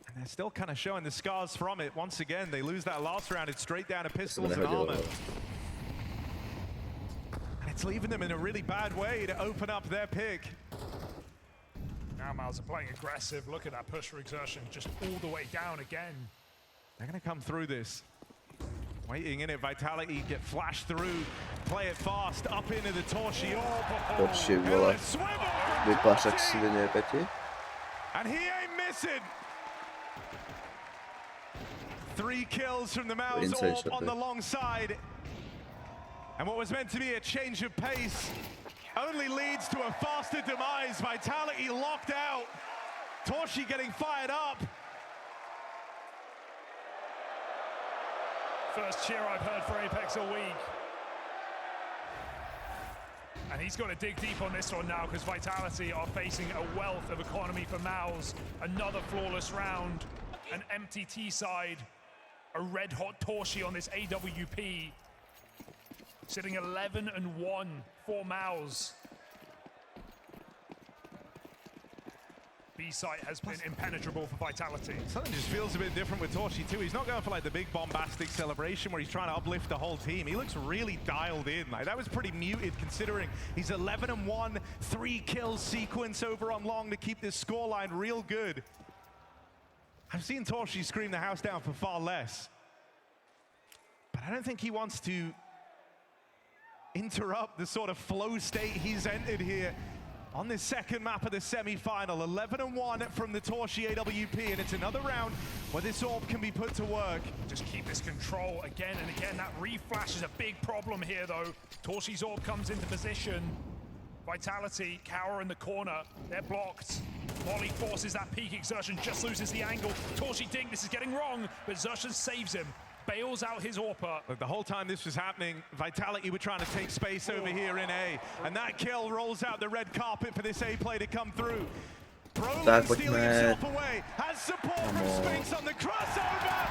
And they're still kind of showing the scars from it. Once again, they lose that last round. It's straight down to pistols and armor. And it's leaving them in a really bad way to open up their pick. Now Mouz are playing aggressive. Look at that push for exertion, just all the way down again. They're going to come through this. Waiting in it, Vitality get flashed through, play it fast, up into the Torshi. Torshi, vole. Vypáš jak svině, Peti. And he ain't missing. 3 kills from the Mouz orb on the long side. And what was meant to be a change of pace only leads to a faster demise. Vitality locked out. Torshi getting fired up. First cheer I've heard for Apex all week. And he's got to dig deep on this one now, because Vitality are facing a wealth of economy for Mouz. Another flawless round, an empty T side, a red hot Torshi on this AWP. Sitting 11-1 for Mouz. B-site has been impenetrable for Vitality. Something just feels a bit different with Torshi too. He's not going for like the big bombastic celebration where he's trying to uplift the whole team. He looks really dialed in. Like that was pretty muted considering he's 11-1, 3 kill sequence over on long to keep this scoreline real good. I've seen Torshi scream the house down for far less. But I don't think he wants to interrupt the sort of flow state he's entered here on this second map of the semi-final. 11-1 from the Torshi AWP, and it's another round where this orb can be put to work. Just keep this control again and again. That reflash is a big problem here though. Torshi's orb comes into position. Vitality cower in the corner. They're blocked. Molly forces that peak exertion, just loses the angle. Torshi Dink, this is getting wrong, but Xerxes saves him. Bails out his AWPer. Look, the whole time this was happening, Vitality were trying to take space over here in A. And that kill rolls out the red carpet for this A play to come through. Broly stealing himself away. Has support from Spinks on the crossover.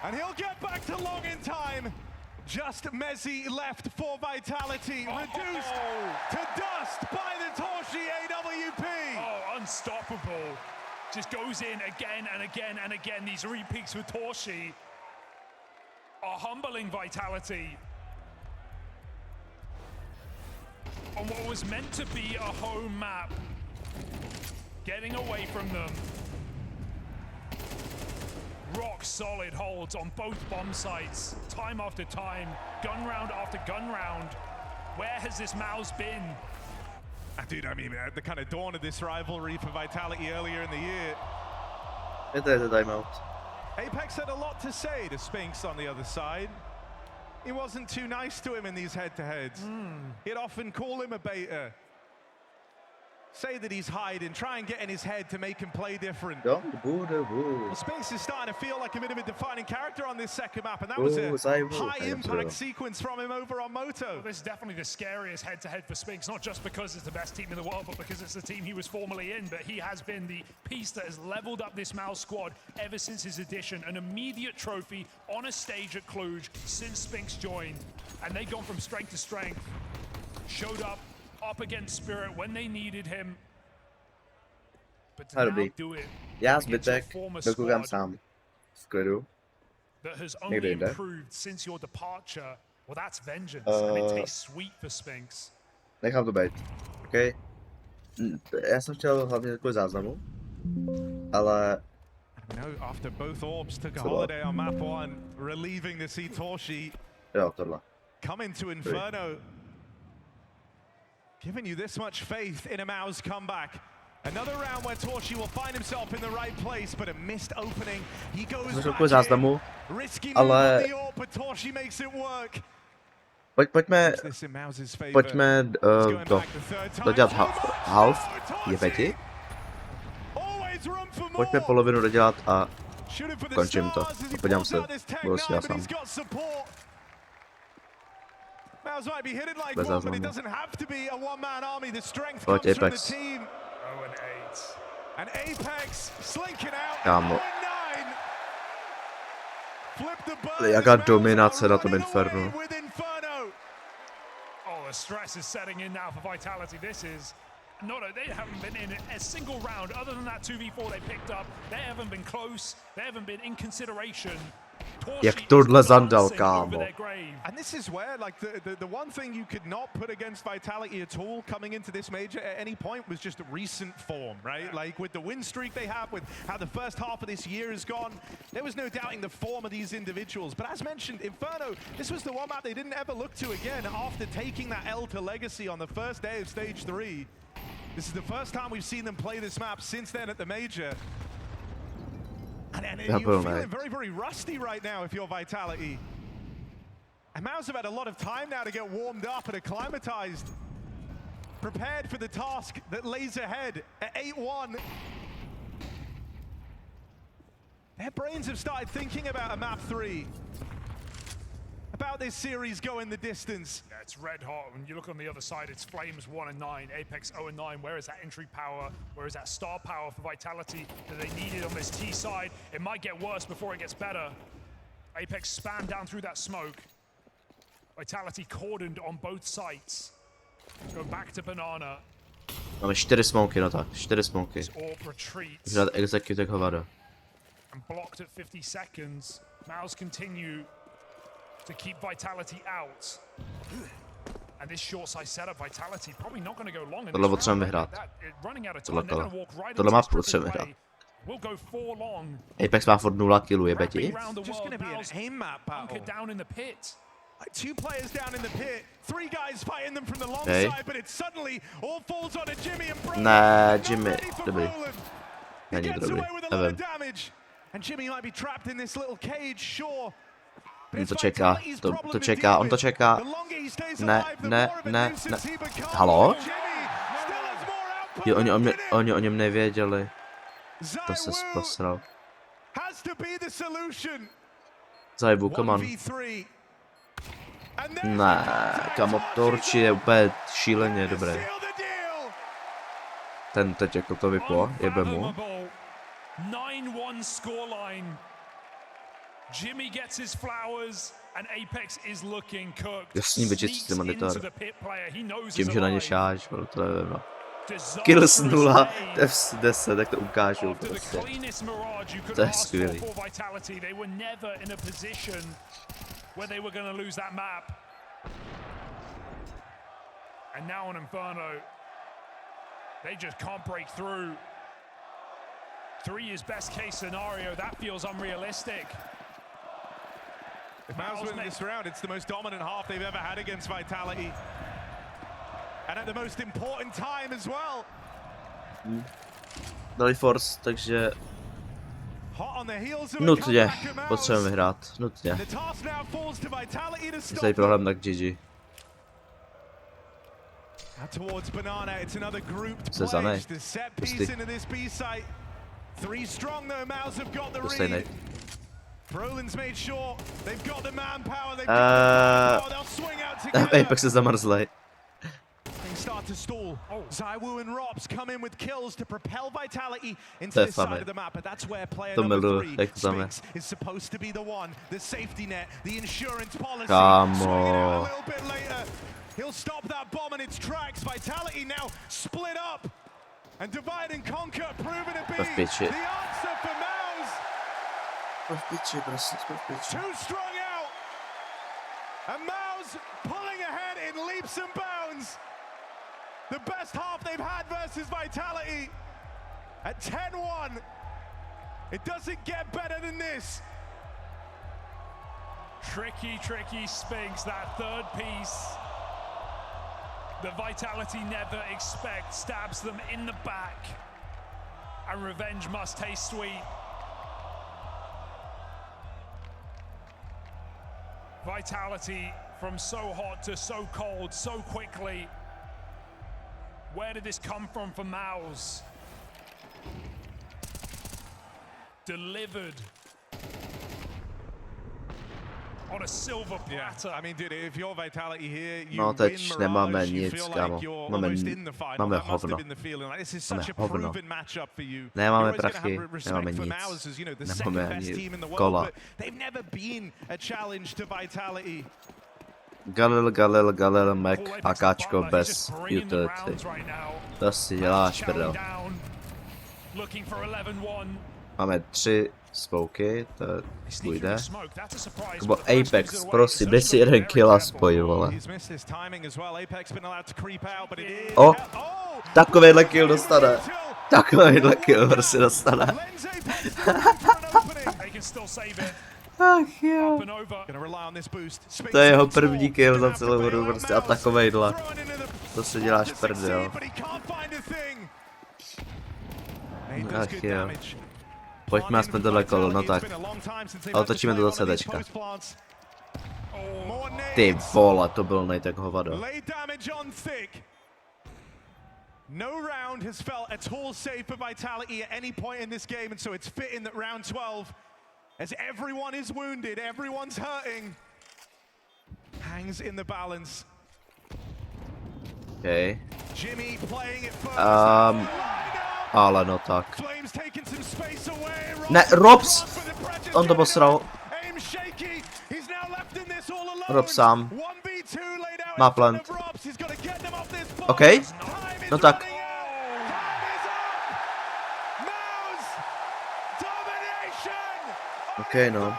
And he'll get back to long in time. Just Mezzi left for Vitality. Reduced to dust by the Torshi AWP. Oh, unstoppable. Just goes in again and again and again. These repeats with Torshi are humbling Vitality on what was meant to be a home map, getting away from them. Rock solid holds on both bomb sites, time after time, gun round after gun round. Where has this Mouz been? Dude, I mean, at the kind of dawn of this rivalry for Vitality earlier in the year, There's a timeout. Apex had a lot to say to Spinks on the other side. He wasn't too nice to him in these head-to-heads. He'd often call him a beta. say that he's hiding, try and get in his head to make him play different. Well, Spinks is starting to feel like a bit of a defining character on this second map, and that was a high-impact sequence from him over on Moto. Well, this is definitely the scariest head-to-head for Spinks, not just because it's the best team in the world, but because it's the team he was formerly in. But he has been the piece that has leveled up this MongolZ squad ever since his addition. An immediate trophy on a stage at Cluj since Spinks joined, and they've gone from strength to strength. Showed up against Spirit when they needed him. But to now do it against your former squad that has only improved since your departure, well, that's vengeance, and it tastes sweet for Spinks. Nechám to být. OK. Já jsem chtěl hlavně takový záznamu, ale... No, after both orbs took a holiday on map 1, relieving to see Torshi come into Inferno. Giving you this much faith in a MongolZ comeback. Another round where Torshi will find himself in the right place, but a missed opening. He goes back in. Risky move on the orb, but Torshi makes it work. Pojďme dodělat half, je pěti. Pojďme polovinu dodělat a končím to. A podívám se, budu si já sám. Bez záznamu. Pojď Apex. Kámo. Jaká dominace na tom Infernu. Oh, the stress is setting in now for Vitality. This is they haven't been in a single round other than that 2v4 they picked up. They haven't been close. They haven't been in consideration. Jak tohle zandal, kámo. And this is where, like, the one thing you could not put against Vitality at all coming into this major at any point was just recent form, right? Like, with the win streak they have, with how the first half of this year has gone, there was no doubting the form of these individuals. But as mentioned, Inferno, this was the one map they didn't ever look to again after taking that L to Legacy on the first day of Stage 3. This is the first time we've seen them play this map since then at the major. And you're feeling very, very rusty right now if you're Vitality. And MongolZ have had a lot of time now to get warmed up and acclimatized, prepared for the task that lays ahead at 8-1. Their brains have started thinking about a map 3, about this series going the distance. Yeah, it's red hot. When you look on the other side, it's Flames 1-9, Apex 0-9. Where is that entry power? Where is that star power for Vitality that they needed on this T side? It might get worse before it gets better. Apex spammed down through that smoke. Vitality cordoned on both sides. Go back to Banana. Máme 4 smoky, no tak, 4 smoky. Žád execute hovada. And blocked at 50 seconds. MongolZ continue to keep Vitality out. And this short side setup, Vitality probably not going to go long. Tohle potřebujeme vyhrát. Tohle má potřebujeme vyhrát. Apex má furt 0 killů, je beti. Two players down in the pit, 3 guys fighting them from the long side, but it suddenly all falls on a Jimmy and Bro. Ne, Jimmy, dobrý. Není dobrý, nevím. And Jimmy might be trapped in this little cage, sure. On to čeká, to čeká, on to čeká. Ne. Halo? Jo, oni o něm nevěděli. To se posral. Zajbu, come on. Ne, kamo, to určitě je úplně šíleně dobré. Ten teď jako to vyplo, jebe mu. 9-1 scoreline. Jimmy gets his flowers and Apex is looking cooked. Jasný vyčistit monitor. Tím, že na ně šáš, to nevím, no. Kills 0, Defs 10, tak to ukážu prostě. To je skvělý. Where they were going to lose that map. And now on Inferno, they just can't break through. 3 is best case scenario. That feels unrealistic. If MongolZ win this round, it's the most dominant half they've ever had against Vitality. And at the most important time as well. Dali force, takže nutně potřebujeme vyhrát, nutně. Když tady prohrám, tak GG. Towards Banana, it's another grouped Se za nej. play. The set piece into this B site. 3 strong though, Mouz have got the read. Brolin's made sure they've got the manpower, they've got the power, they'll swing out together. Apex se zamrzlej. Things start to stall. ZywOo and Rops come in with kills to propel Vitality into this side of the map, but that's where player number 3 Spinks is supposed to be the one, the safety net, the insurance policy. Swinging out a little bit later. He'll stop that bomb in its tracks. Vitality now split up. And divide and conquer, proven to be the answer for Mouz. Too strong out. And Mouz pulling ahead in leaps and bounds. The best half they've had versus Vitality at 10-1. It doesn't get better than this. Tricky Spinks, that third piece. The Vitality never expect, stabs them in the back. And revenge must taste sweet. Vitality from so hot to so cold, so quickly. Where did this come from for Mouz? Delivered. On a silver platter. I mean, dude, if you're Vitality here, you No, teď nemáme nic, kámo. Máme hovno. Máme hovno. Nemáme prachy, nemáme nic. Nemáme ani kola. Galil, Mac a Káčko bez utility. To si děláš, prdel. Máme 3 spouky, to půjde. Kubo, Apex, prosím, dej si 1 kill aspoň, vole. O! Takovejhle kill dostane. Takovejhle kill prostě dostane. Ach jo. To je jeho první kill za celou hru, prostě a takovejhle. To si děláš prdel. Ach jo. Pojďme aspoň tohle kolo, no tak. A otočíme to do CDčka. Ty vole, to byl nejtak hovado. No round has felt at all safe for Vitality at any point in this game, and so it's fitting that round 12, as everyone is wounded, everyone's hurting, hangs in the balance. Okay. Jimmy playing it first. Ale no tak. Ne, Robs! On to posral. Rob sám. Má plant. OK. No tak. OK, no.